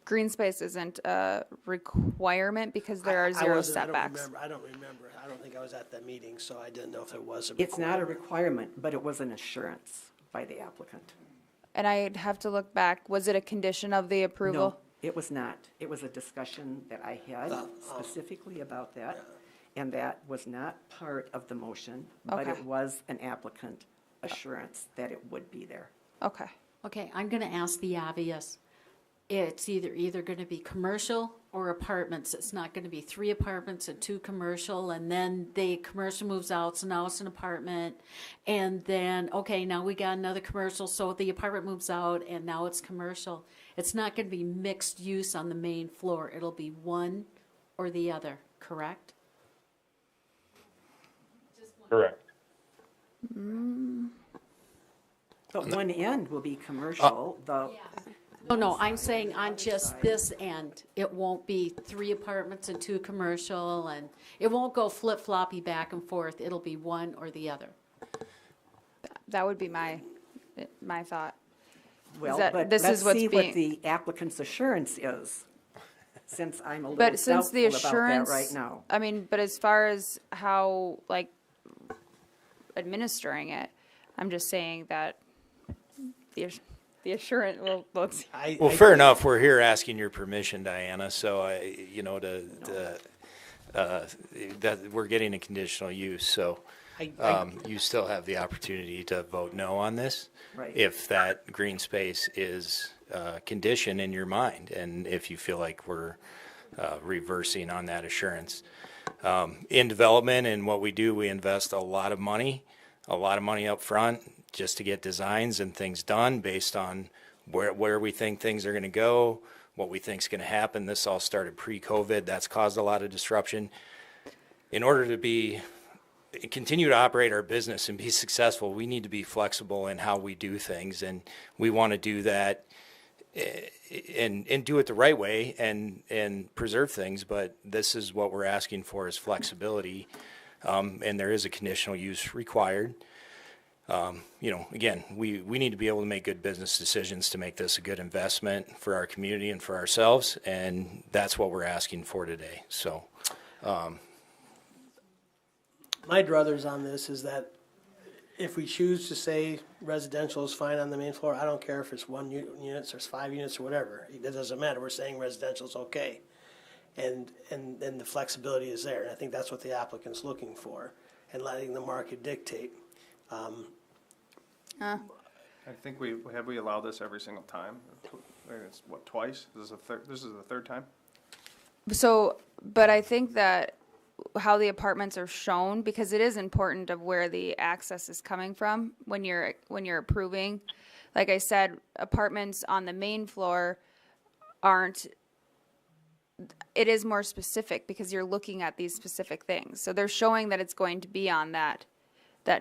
Green space isn't a requirement because there are zero setbacks. I don't remember. I don't think I was at that meeting, so I didn't know if there was a requirement. It's not a requirement, but it was an assurance by the applicant. And I'd have to look back. Was it a condition of the approval? No, it was not. It was a discussion that I had specifically about that. Yeah. And that was not part of the motion, but Okay. it was an applicant assurance that it would be there. Okay. Okay, I'm going to ask the obvious. It's either going to be commercial or apartments. It's not going to be 3 apartments and 2 commercial, and then the commercial moves out, so now it's an apartment. And then, okay, now we got another commercial, so the apartment moves out, and now it's commercial. It's not going to be mixed use on the main floor. It'll be one or the other, correct? Correct. But one end will be commercial, No, I'm saying on just this end, it won't be 3 apartments and 2 commercial, and it won't go flip-floppy back and forth. It'll be one or the other. That would be my thought. well, that but this let's is what's see being- what the applicant's assurance is, since I'm a little But since the doubtful about that assurance, right now. I mean, but as far as how, like, administering it. I'm just saying that the assurance, well, let's, Well, fair enough. We're here asking your permission, Diana. So that we're getting a conditional use. So you still have the opportunity to vote no on this, Right. if that green space is a condition in your mind, and if you feel like we're reversing on that assurance. In development and what we do, we invest a lot of money up front just to get designs and things done based on where we think things are going to go, what we think is going to happen. This all started pre-COVID. That's caused a lot of disruption. In order to continue to operate our business and be successful, we need to be flexible in how we do things, and we want to do that and do it the right way and preserve things. But this is what we're asking for, is flexibility, and there is a conditional use required. Again, we need to be able to make good business decisions to make this a good investment for our community and for ourselves, and that's what we're asking for today. So, My druthers on this is that if we choose to say residential is fine on the main floor, I don't care if it's 1 units or it's 5 units or whatever. It doesn't matter. We're saying residential is okay. And the flexibility is there. And I think that's what the applicant's looking for, and letting the market dictate. I think we allowed this every single time. It's what, twice? This is the third time. so, but I think that how the apartments are shown, because it is important of where the access is coming from when you're approving. Like I said, apartments on the main floor aren't, it is more specific because you're looking at these specific things. So they're showing that it's going to be on that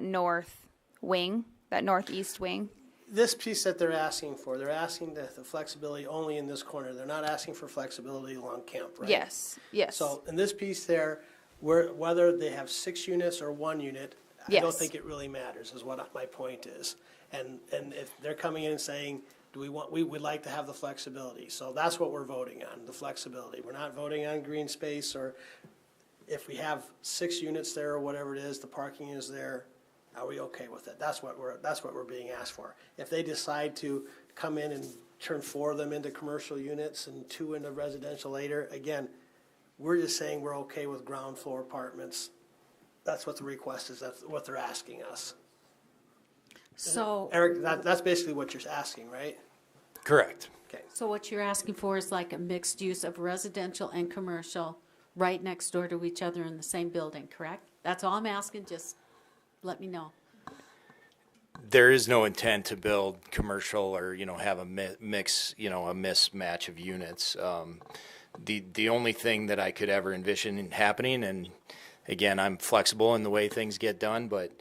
north wing, that northeast wing. This piece that they're asking for, they're asking the flexibility only in this corner. They're not asking for flexibility along Camp, right? Yes. So in this piece there, whether they have 6 units or 1 unit, I don't Yes. think it really matters, is what my point is. And if they're coming in and saying, we would like to have the flexibility. So that's what we're voting on, the flexibility. We're not voting on green space, or if we have 6 units there or whatever it is, the parking is there, are we okay with it? That's what we're being asked for. If they decide to come in and turn 4 of them into commercial units and 2 into residential later, again, we're just saying we're okay with ground floor apartments. That's what the request is. That's what they're asking us. So, Eric, that's basically what you're asking, right? correct. Okay. so what you're asking for is like a mixed use of residential and commercial right next door to each other in the same building, correct? That's all I'm asking, just let me know. There is no intent to build commercial or, have a mix, a mismatch of units. The only thing that I could ever envision happening, and again, I'm flexible in the way things get done, but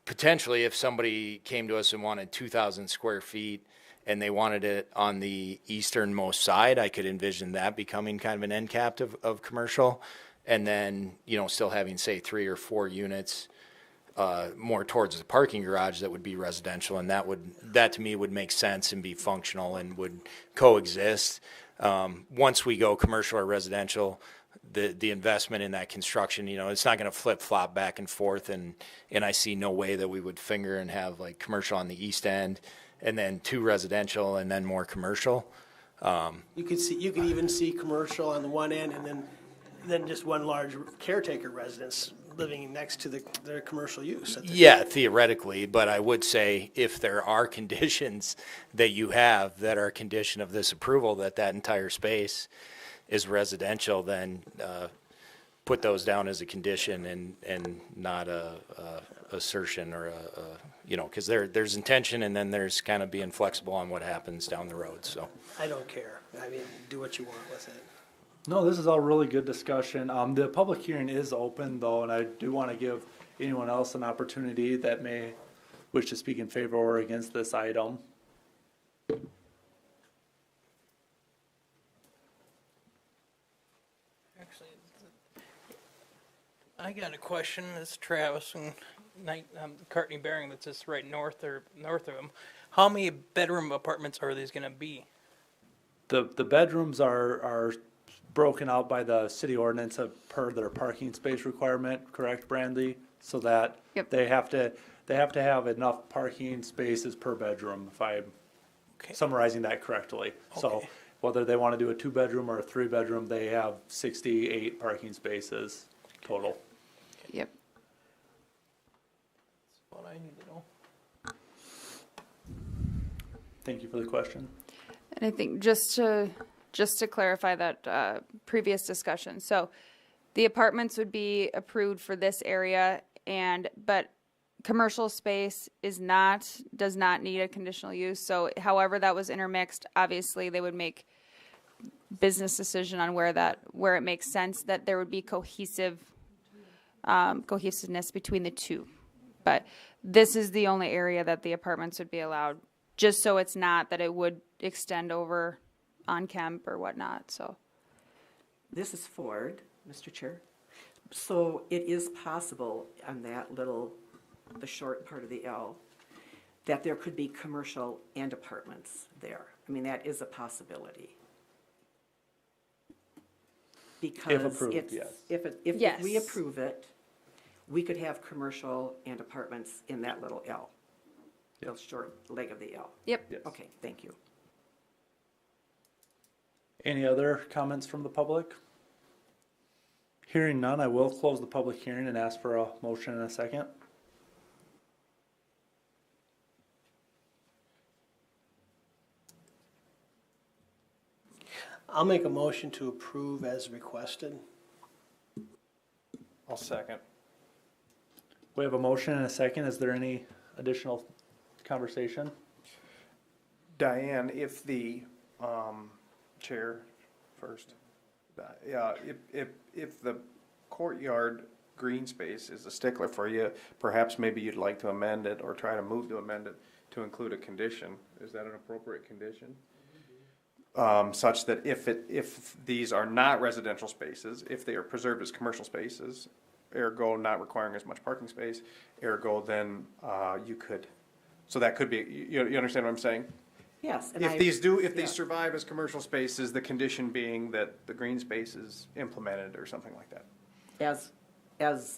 potentially if somebody came to us and wanted 2,000 square feet and they wanted it on the easternmost side, I could envision that becoming kind of an end cap of commercial, and then, still having, say, 3 or 4 units more towards the parking garage that would be residential, and that to me would make sense and be functional and would coexist. Once we go commercial or residential, the investment in that construction, it's not going to flip flop back and forth, and I see no way that we would finger and have like commercial on the east end and then 2 residential and then more commercial. You could even see commercial on the one end, and then just one large caretaker residence living next to their commercial use. Yeah, theoretically, but I would say if there are conditions that you have that are a condition of this approval, that entire space is residential, then put those down as a condition and not a assertion or because there's intention, and then there's kind of being flexible on what happens down the road. So I don't care. I mean, do what you want with it. No, this is all really good discussion. The public hearing is open though, and I do want to give anyone else an opportunity that may wish to speak in favor or against this item. Actually, I got a question. It's Travis and Cartney Bearing, that's just right north of them. How many bedroom apartments are these going to be? The bedrooms are broken out by the city ordinance per their parking space requirement, correct, Brandy? So that Yep. they have to have enough parking spaces per bedroom, if I'm summarizing that correctly. So Okay. whether they want to do a 2-bedroom or a 3-bedroom, they have 68 parking spaces total. Yep. What I need to know. Thank you for the question. And I think just to clarify that previous discussion, so the apartments would be approved for this area, but commercial space does not need a conditional use. So however that was intermixed, obviously they would make business decision on where it makes sense that there would be cohesiveness between the two. But this is the only area that the apartments would be allowed, just so it's not that it would extend over on Kemp or whatnot, so. This is Ford, Mr. Chair. So it is possible on that the short part of the L, that there could be commercial and apartments there. I mean, that is a possibility. Because approved, it's, yes. if Yes. we approve it, we could have commercial and apartments in that little L. The short leg of the L. Yep. Yes. Okay, thank you. Any other comments from the public? Hearing none, I will close the public hearing and ask for a motion in a second. I'll make a motion to approve as requested. I'll second. We have a motion and a second. Is there any additional conversation? Diane, if the, chair first, yeah, if the courtyard green space is a stickler for you, perhaps maybe you'd like to amend it or try to move to amend it to include a condition. Is that an appropriate condition? Such that if these are not residential spaces, if they are preserved as commercial spaces, ergo not requiring as much parking space, ergo then you could, so that could be, you understand what I'm saying? Yes. And If these yeah. survive as commercial spaces, the condition being that the green space is implemented or something like that. As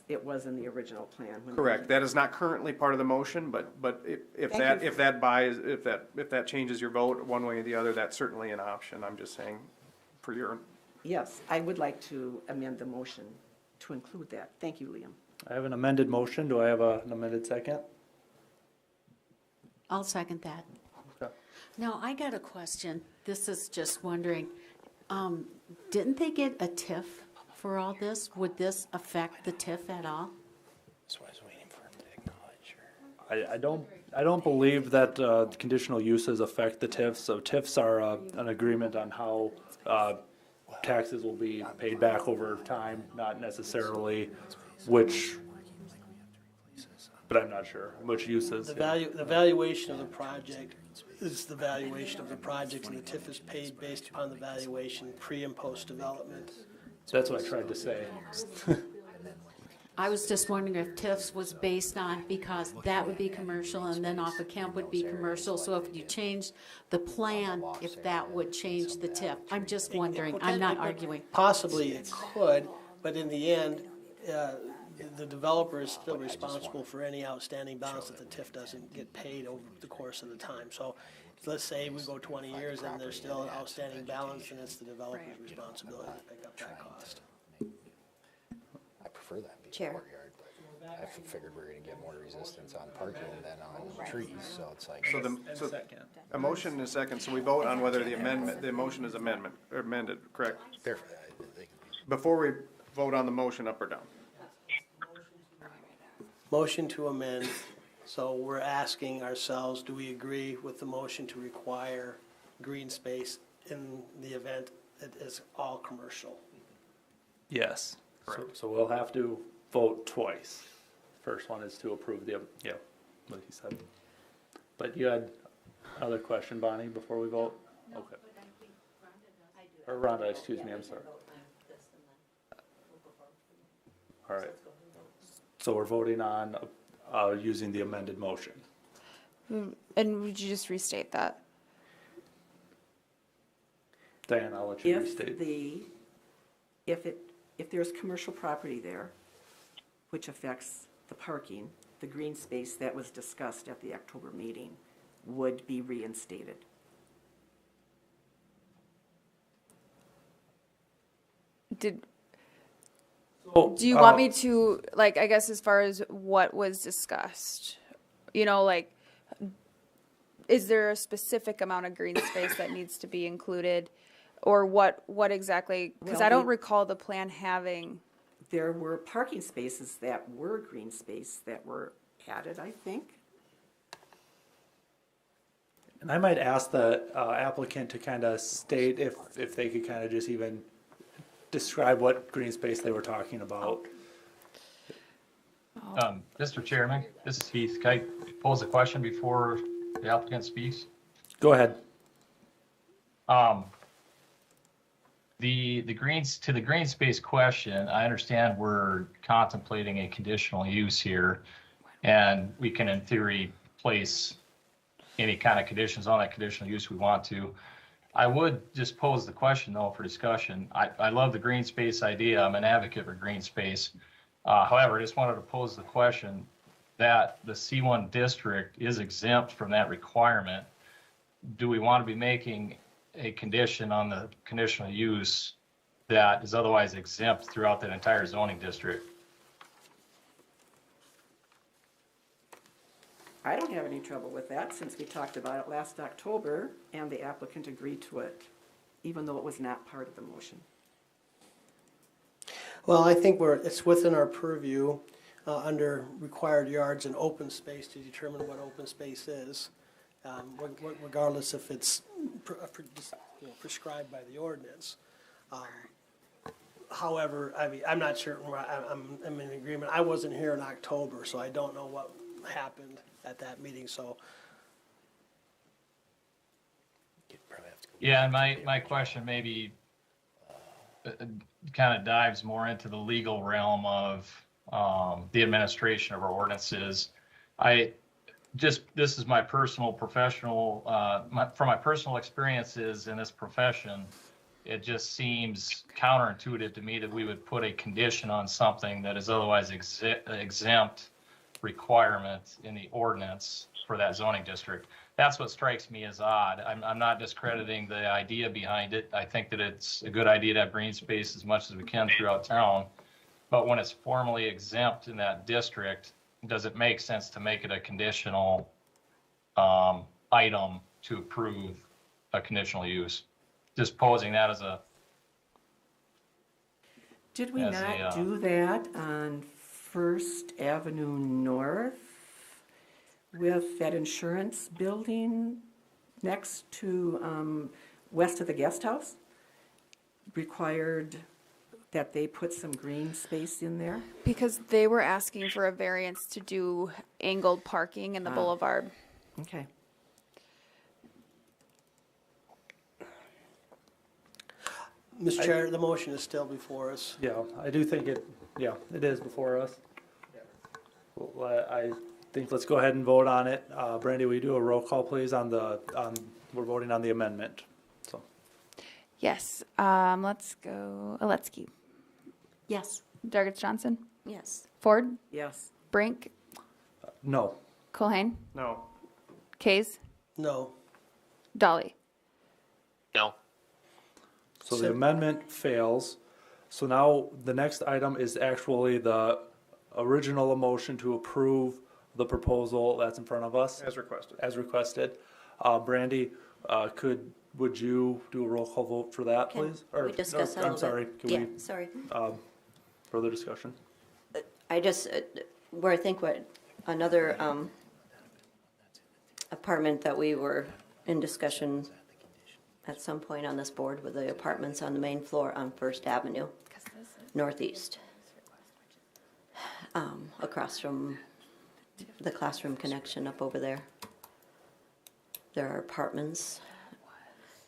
it was in the original plan. when- Correct. That is not currently part of the motion, but if Thank you. that changes your vote one way or the other, that's certainly an option. I'm just saying for your, Yes, I would like to amend the motion to include that. Thank you, Liam. I have an amended motion. Do I have an amended second? I'll second that. Okay. Now, I got a question. This is just wondering, didn't they get a TIF for all this? Would this affect the TIF at all? That's what I was waiting for him to acknowledge. I don't believe that conditional uses affect the TIFs. So TIFs are an agreement on how taxes will be paid back over time, not necessarily which, but I'm not sure which uses. The valuation of the project is the valuation of the project, and the TIF is paid based upon the valuation pre and post development. That's what I tried to say. I was just wondering if TIFs was based on, because that would be commercial and then off of Kemp would be commercial. So if you changed the plan, if that would change the TIF. I'm just wondering. I'm not arguing. Possibly it could, but in the end, the developer is still responsible for any outstanding balance that the TIF doesn't get paid over the course of the time. So let's say we go 20 years and there's still an outstanding balance, and it's the developer's responsibility to pick up that cost. I prefer that being Chair. courtyard, but I figured we were gonna get more resistance on parking than on trees, so it's like. so a motion and a second, so we vote on whether the motion is amended, correct? Before we vote on the motion, up or down? Motion to amend, so we're asking ourselves, do we agree with the motion to require green space in the event it is all commercial? Yes. So we'll have to vote twice. First one is to approve the, yeah, like you said. But you had another question, Bonnie, before we vote? Okay. Or Rhonda, excuse me, I'm sorry. All right. So we're voting on using the amended motion. And would you just restate that? Diane, I'll let you If restate. the if there's commercial property there, which affects the parking, the green space that was discussed at the October meeting would be reinstated. Do So, you want me to, like, I guess as far as what was discussed, you know, like, is there a specific amount of green space that needs to be included? Or what exactly, because Well, I don't we- recall the plan having, There were parking spaces that were green space that were added, I think. And I might ask the applicant to kind of state if they could kind of just even describe what green space they were talking about. Mr. Chairman, this is Heath. Can I pose a question before the applicant speaks? Go ahead. The green space question, I understand we're contemplating a conditional use here, and we can in theory place any kind of conditions on that conditional use we want to. I would just pose the question though for discussion. I love the green space idea. I'm an advocate for green space. However, I just wanted to pose the question that the C1 district is exempt from that requirement. Do we want to be making a condition on the conditional use that is otherwise exempt throughout that entire zoning district? I don't have any trouble with that since we talked about it last October and the applicant agreed to it, even though it was not part of the motion. Well, I think it's within our purview under required yards and open space to determine what open space is, regardless if it's prescribed by the ordinance. However, I mean, I'm not certain. I'm in agreement. I wasn't here in October, so I don't know what happened at that meeting. So, Yeah, and my question maybe kind of dives more into the legal realm of the administration of our ordinances. This is my personal professional, from my personal experiences in this profession, it just seems counterintuitive to me that we would put a condition on something that is otherwise exempt requirement in the ordinance for that zoning district. That's what strikes me as odd. I'm not discrediting the idea behind it. I think that it's a good idea to have green space as much as we can throughout town. But when it's formally exempt in that district, does it make sense to make it a conditional item to approve a conditional use? Just posing that as a... Did we not do that on First Avenue North with that insurance building next to, west of the guest house? Required that they put some green space in there? because they were asking for a variance to do angled parking in the boulevard. Okay. Mr. Chair, the motion is still before us. Yeah, I do think it is before us. Well, I think let's go ahead and vote on it. Brandy, will you do a roll call, please, we're voting on the amendment, so. Yes, let's go, Aletsky, Yes. Dargis Johnson, Yes. Ford, Yes. Brink, No. Colhane, No. Kays, No. Dolly. No. So the amendment fails. So now the next item is actually the original motion to approve the proposal that's in front of us. As requested. As requested. Brandy, would you do a roll call vote for that, Can please? Or- we discuss that a I'm little sorry, bit? can Yeah, we, sorry. further discussion? I just, where I think what another apartment that we were in discussion at some point on this board with the apartments on the main floor on First Avenue, northeast, across from the classroom connection up over there. There are apartments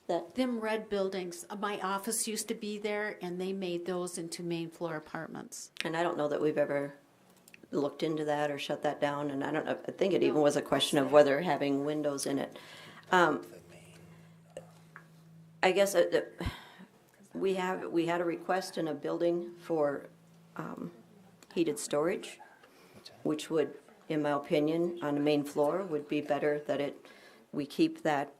that, Them red buildings, my office used to be there, and they made those into main floor apartments. and I don't know that we've ever looked into that or shut that down, and I don't know, I think it even was a question of whether having windows in it. I guess we had a request in a building for heated storage, which would, in my opinion, on the main floor, would be better that we keep that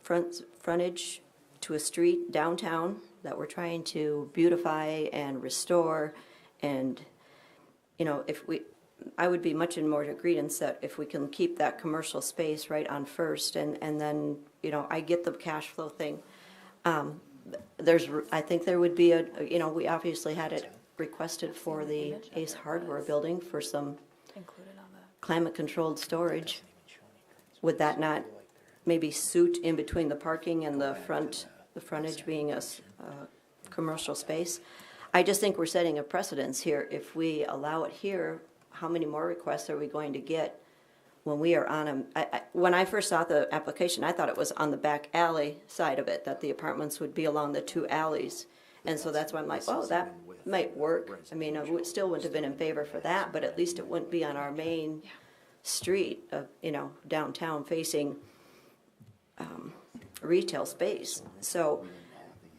frontage to a street downtown that we're trying to beautify and restore. And, you know, I would be much in more agreement that if we can keep that commercial space right on First, and then, you know, I get the cash flow thing. I think there would be we obviously had it requested for the Ace Hardware building for some climate-controlled storage. Would that not maybe suit in between the parking and the frontage being a commercial space? I just think we're setting a precedence here. If we allow it here, how many more requests are we going to get when we are on when I first saw the application, I thought it was on the back alley side of it, that the apartments would be along the two alleys. And so that's why I'm like, oh, that might work. I mean, I still wouldn't have been in favor for that, but at least it wouldn't be on our main street of, you know, downtown facing retail space. So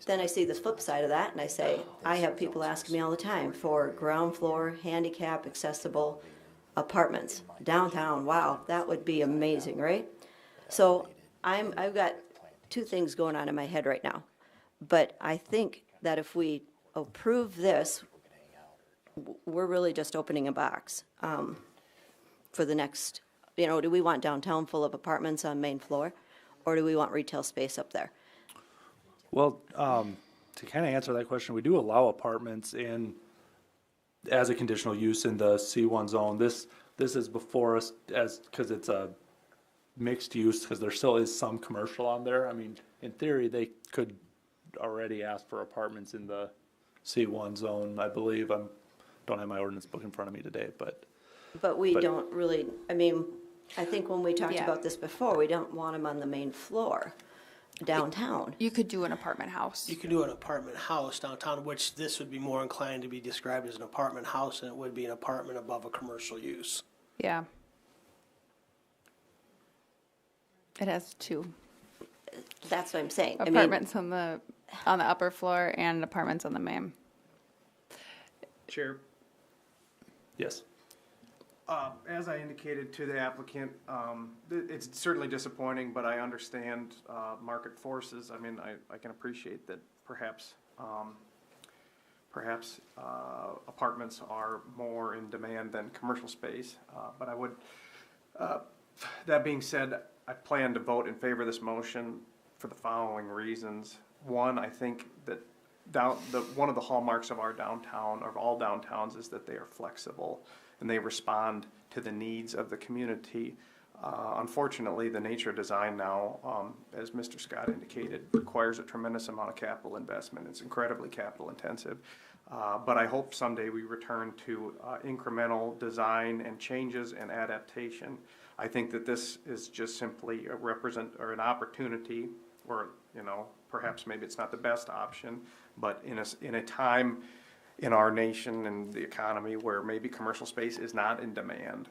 then I see the flip side of that, and I say, I have people asking me all the time for ground floor, handicap accessible apartments downtown. Wow, that would be amazing, right? So I've got two things going on in my head right now, but I think that if we approve this, we're really just opening a box for the next. You know, do we want downtown full of apartments on main floor, or do we want retail space up there? Well, to kind of answer that question, we do allow apartments as a conditional use in the C1 zone. This is before us because it's a mixed use, because there still is some commercial on there. I mean, in theory, they could already ask for apartments in the C1 zone, I believe. Don't have my ordinance book in front of me today, but we don't really, I mean, I think when we talked Yeah. about this before, we don't want them on the main floor downtown. You could do an apartment house. You could do an apartment house downtown, which this would be more inclined to be described as an apartment house, and it would be an apartment above a commercial use. Yeah. It has two That's what I'm saying. apartments on the upper floor and apartments on the main. Chair, yes. as I indicated to the applicant, it's certainly disappointing, but I understand market forces. I mean, I can appreciate that perhaps apartments are more in demand than commercial space. But I would, that being said, I plan to vote in favor of this motion for the following reasons. One, I think that one of the hallmarks of our downtown, of all downtowns, is that they are flexible and they respond to the needs of the community. Unfortunately, the nature of design now, as Mr. Scott indicated, requires a tremendous amount of capital investment. It's incredibly capital intensive. But I hope someday we return to incremental design and changes and adaptation. I think that this is just simply an opportunity, or, you know, perhaps maybe it's not the best option, but in a time in our nation and the economy where maybe commercial space is not in demand,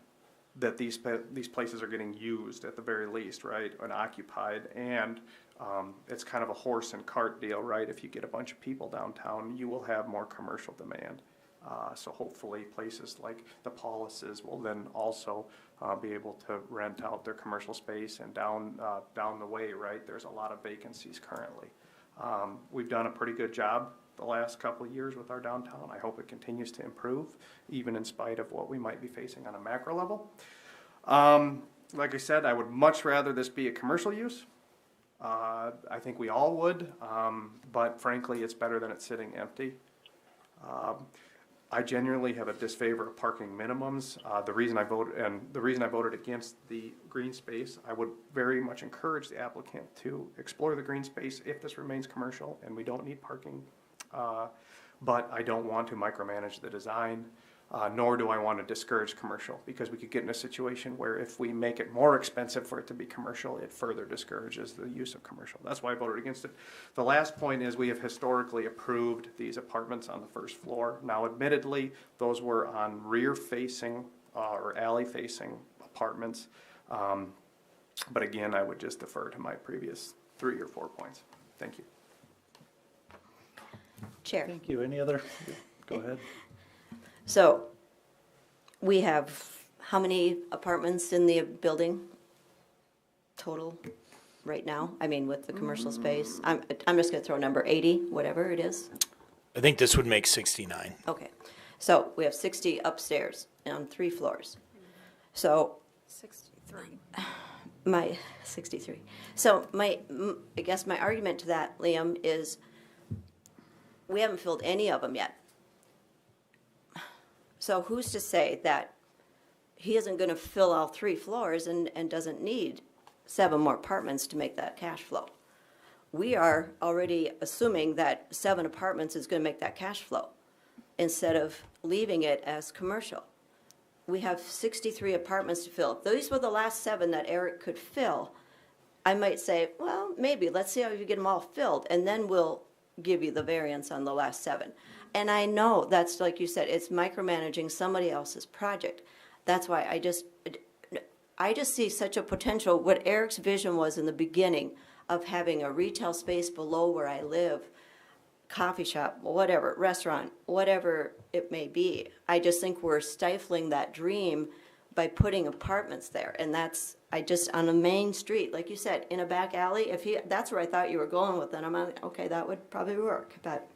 that these places are getting used at the very least, right, and occupied, and it's kind of a horse and cart deal, right? If you get a bunch of people downtown, you will have more commercial demand. So hopefully places like the Pauluses will then also be able to rent out their commercial space, and down the way, right, there's a lot of vacancies currently. We've done a pretty good job the last couple of years with our downtown. I hope it continues to improve, even in spite of what we might be facing on a macro level. Like I said, I would much rather this be a commercial use. I think we all would, but frankly, it's better than it sitting empty. I genuinely have a disfavor of parking minimums. The reason I voted against the green space, I would very much encourage the applicant to explore the green space if this remains commercial and we don't need parking. But I don't want to micromanage the design, nor do I want to discourage commercial, because we could get in a situation where if we make it more expensive for it to be commercial, it further discourages the use of commercial. That's why I voted against it. The last point is we have historically approved these apartments on the first floor. Now, admittedly, those were on rear-facing or alley-facing apartments. But again, I would just defer to my previous 3 or 4 points. Thank you. Chair. Thank you. Any other? Go ahead. So we have how many apartments in the building total right now? I mean, with the commercial space? I'm just going to throw a number, 80, whatever it is. I think this would make 69. Okay. So we have 60 upstairs on 3 floors. So 63. my 63. So I guess my argument to that, Liam, is we haven't filled any of them yet. So who's to say that he isn't going to fill all 3 floors and doesn't need 7 more apartments to make that cash flow? We are already assuming that 7 apartments is going to make that cash flow instead of leaving it as commercial. We have 63 apartments to fill. If these were the last 7 that Eric could fill, I might say, well, maybe, let's see how you get them all filled, and then we'll give you the variance on the last 7. And I know that's, like you said, it's micromanaging somebody else's project. That's why I just see such a potential, what Eric's vision was in the beginning of having a retail space below where I live, coffee shop, whatever, restaurant, whatever it may be. I just think we're stifling that dream by putting apartments there. And that's, on a main street, like you said, in a back alley, that's where I thought you were going with it. I'm like, okay, that would probably work. But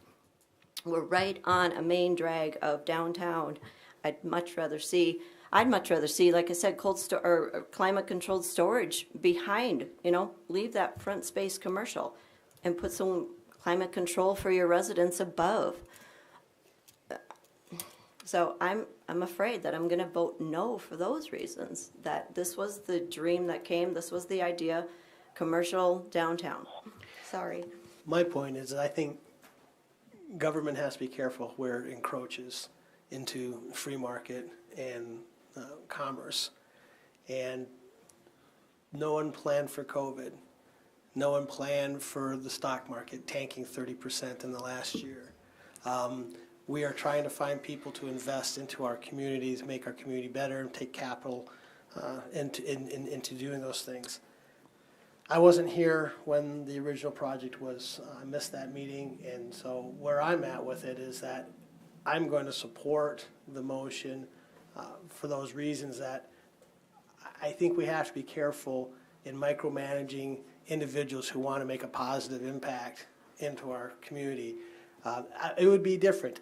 we're right on a main drag of downtown. I'd much rather see, like I said, or climate-controlled storage behind, leave that front space commercial and put some climate control for your residents above. So I'm afraid that I'm going to vote no for those reasons, that this was the dream that came, this was the idea, commercial downtown. Sorry. My point is that I think government has to be careful where it encroaches into free market and commerce. And no one planned for COVID. No one planned for the stock market tanking 30% in the last year. We are trying to find people to invest into our communities, make our community better, and take capital into doing those things. I wasn't here when the original project was, I missed that meeting, and so where I'm at with it is that I'm going to support the motion for those reasons, that I think we have to be careful in micromanaging individuals who want to make a positive impact into our community. It would be different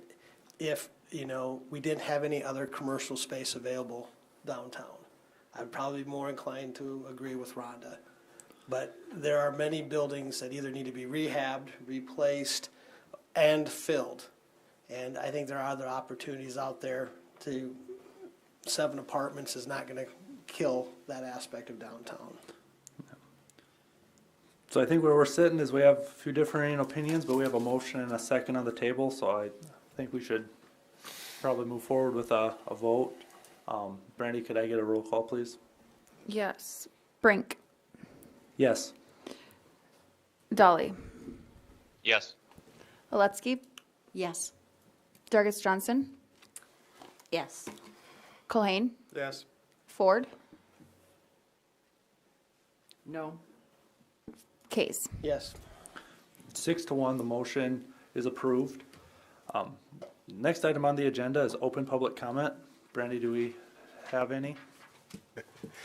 if, we didn't have any other commercial space available downtown. I'd probably be more inclined to agree with Rhonda. But there are many buildings that either need to be rehabbed, replaced, and filled. And I think there are other opportunities out there. 7 apartments is not going to kill that aspect of downtown. So I think where we're sitting is we have a few differing opinions, but we have a motion and a second on the table, so I think we should probably move forward with a vote. Brandy, could I get a roll call, please? Yes. Brink. Yes. Dolly. Yes. Aletsky. Yes. Dargis Johnson. Yes. Culhane. Yes. Ford. No. Case. Yes. 6-1, the motion is approved. Next item on the agenda is open public comment. Brandy, do we have any?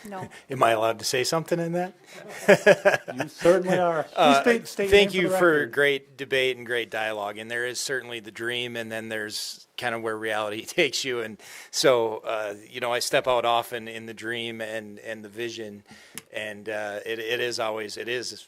No. Am I allowed to say something in that? You certainly are. Please state your Thank name you the for record. great debate and great dialogue. And there is certainly the dream, and then there's kind of where reality takes you. And so, I step out often in the dream and the vision, and it is always, the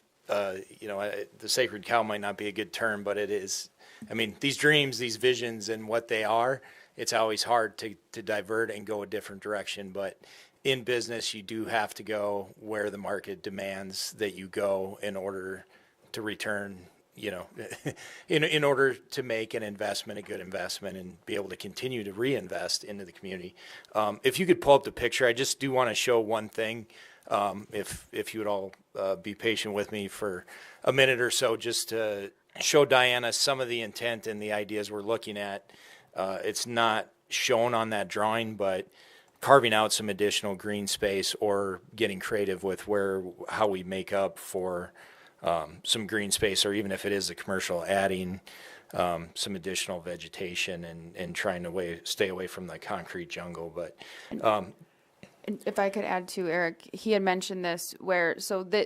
sacred cow might not be a good term, but it is. I mean, these dreams, these visions, and what they are, it's always hard to divert and go a different direction. But in business, you do have to go where the market demands that you go in order to return, in order to make an investment, a good investment, and be able to continue to reinvest into the community. If you could pull up the picture, I just do want to show one thing. If you would all be patient with me for a minute or so, just to show Diana some of the intent and the ideas we're looking at. It's not shown on that drawing, but carving out some additional green space or getting creative with how we make up for some green space, or even if it is a commercial, adding some additional vegetation and trying to stay away from the concrete jungle. But And if I could add to Eric, he had mentioned this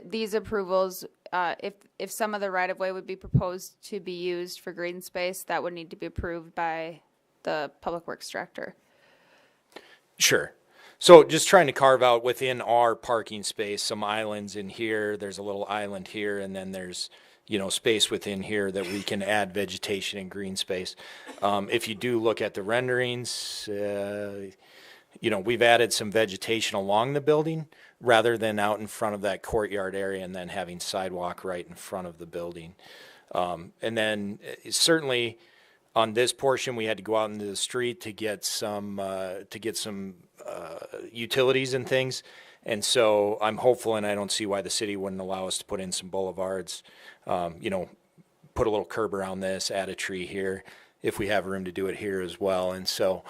these approvals, if some of the right of way would be proposed to be used for green space, that would need to be approved by the Public Works Director. Sure. So just trying to carve out within our parking space some islands in here. There's a little island here, and then there's space within here that we can add vegetation and green space. If you do look at the renderings, we've added some vegetation along the building rather than out in front of that courtyard area and then having sidewalk right in front of the building. And then certainly on this portion, we had to go out into the street to get some utilities and things. And so I'm hopeful, and I don't see why the city wouldn't allow us to put in some boulevards, put a little curb around this, add a tree here, if we have room to do it here as well. And so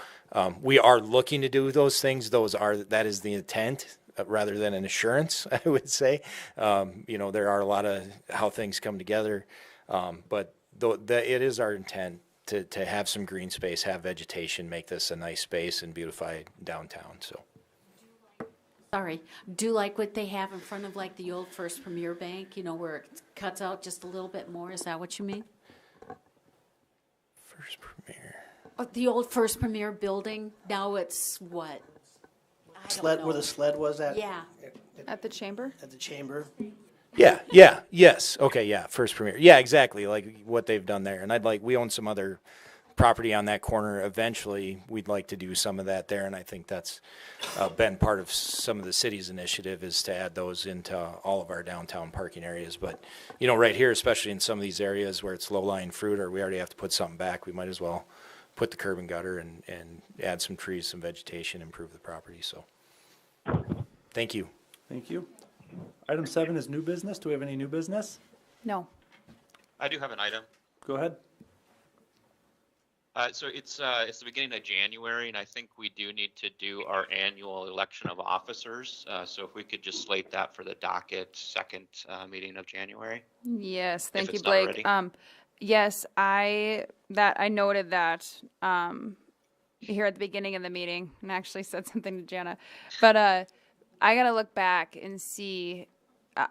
we are looking to do those things. That is the intent rather than an assurance, I would say. There are a lot of how things come together, but it is our intent to have some green space, have vegetation, make this a nice space and beautify downtown. So. Sorry, do like what they have in front of like the old First Premier Bank, where it cuts out just a little bit more. Is that what you mean? First Premier. Oh, the old First Premier building. Now it's what? Sled, where the sled was at? Yeah. At the chamber? At the chamber. Yes. Okay, yeah, First Premier. Yeah, exactly, like what they've done there. And we own some other property on that corner. Eventually, we'd like to do some of that there, and I think that's been part of some of the city's initiative is to add those into all of our downtown parking areas. But, right here, especially in some of these areas where it's low-lying fruit or we already have to put something back, we might as well put the curb and gutter and add some trees, some vegetation, improve the property. So, thank you. Thank you. Item 7 is new business. Do we have any new business? No. I do have an item. Go ahead. So it's the beginning of January, and I think we do need to do our annual election of officers. So if we could just slate that for the docket second meeting of January. Yes, thank you, it's not Blake. already. Yes, I noted that here at the beginning of the meeting, and actually said something to Jana, but I gotta look back and see.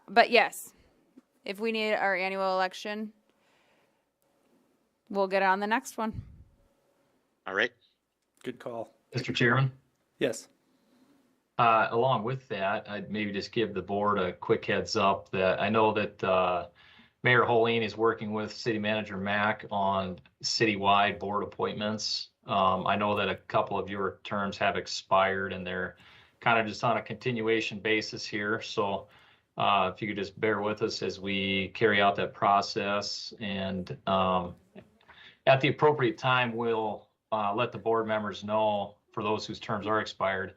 But yes, if we need our annual election, we'll get it on the next one. All right. Good call. Mr. Chairman? Yes. Along with that, I'd maybe just give the board a quick heads up that I know that Mayor Holeen is working with City Manager Mack on citywide board appointments. I know that a couple of your terms have expired and they're kind of just on a continuation basis here. So if you could just bear with us as we carry out that process, and at the appropriate time, we'll let the board members know, for those whose terms are expired,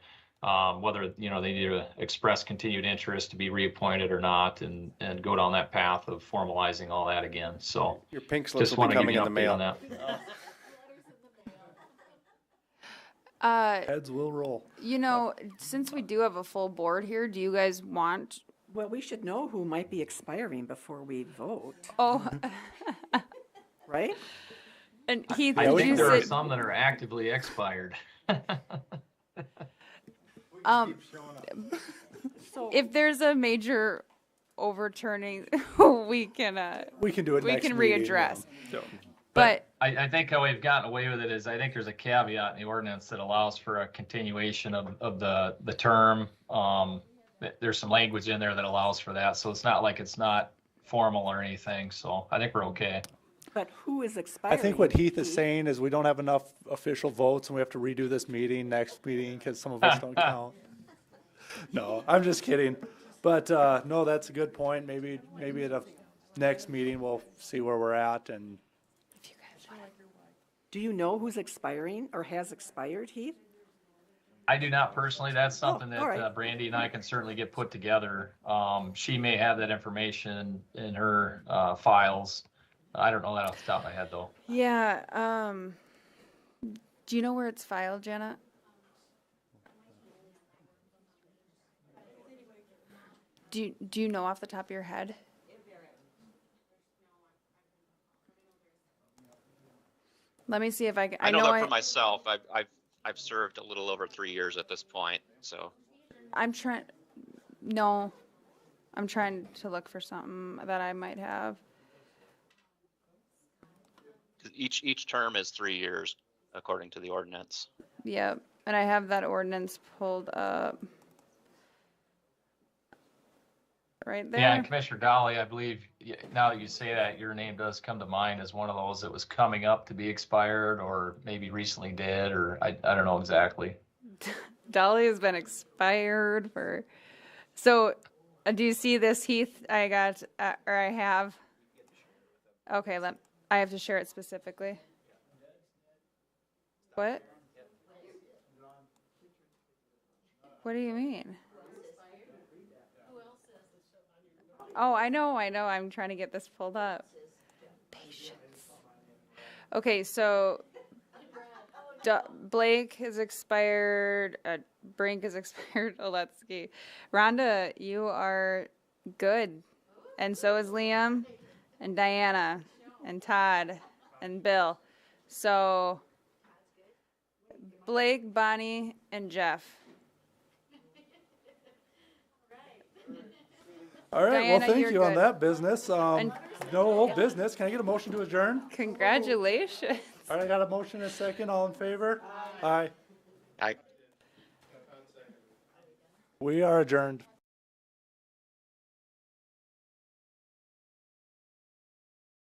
whether they need to express continued interest to be reappointed or not, and go down that path of formalizing all that again. So Your pink slips just will want be to give coming you in an the update mail. on that. Heads will roll. Since we do have a full board here, do you guys want? Well, we should know who might be expiring before we vote, Oh, right? and Heath, I did think you there are say? some that are actively expired. So, If there's a major overturning, we can do it we next can meeting, readdress. So, But I think how we've gotten away with it is I think there's a caveat in the ordinance that allows for a continuation of the term. There's some language in there that allows for that, so it's not like it's not formal or anything. So I think we're okay. but who is expiring? I think what Heath is saying is we don't have enough official votes and we have to redo this meeting next meeting because some of us don't count. No, I'm just kidding. But no, that's a good point. Maybe at a next meeting we'll see where we're at. And Do you know who's expiring or has expired, Heath? I do not personally. That's something all right. that Brandy and I can certainly get put together. She may have that information in her files. I don't know that off the top of my head, though. yeah, do you know where it's filed, Janet? Do you know off the top of your head? Let me see if I can. I know that for myself. I've served a little over 3 years at this point, so. I'm trying. No, I'm trying to look for something that I might have. Each term is 3 years, according to the ordinance. Yep, and I have that ordinance pulled up. Right there. Yeah, and Commissioner Dolly, I believe, now that you say that, your name does come to mind as one of those that was coming up to be expired or maybe recently did, or I don't know exactly. Dolly has been expired for. So, do you see this, Heath? I got, or I have. Okay, I have to share it specifically. What? What do you mean? Oh, I know. I'm trying to get this pulled up. Patience. Okay, so Blake is expired. Brink is expired. Oletsky. Rhonda, you are good. And so is Liam and Diana and Todd and Bill. So Blake, Bonnie, and Jeff. All right, Diana, well, thank you're you on good. that business. No old business. Can I get a motion to adjourn? Congratulations. All right, I got a motion and a second. All in favor? Aye. Aye. We are adjourned.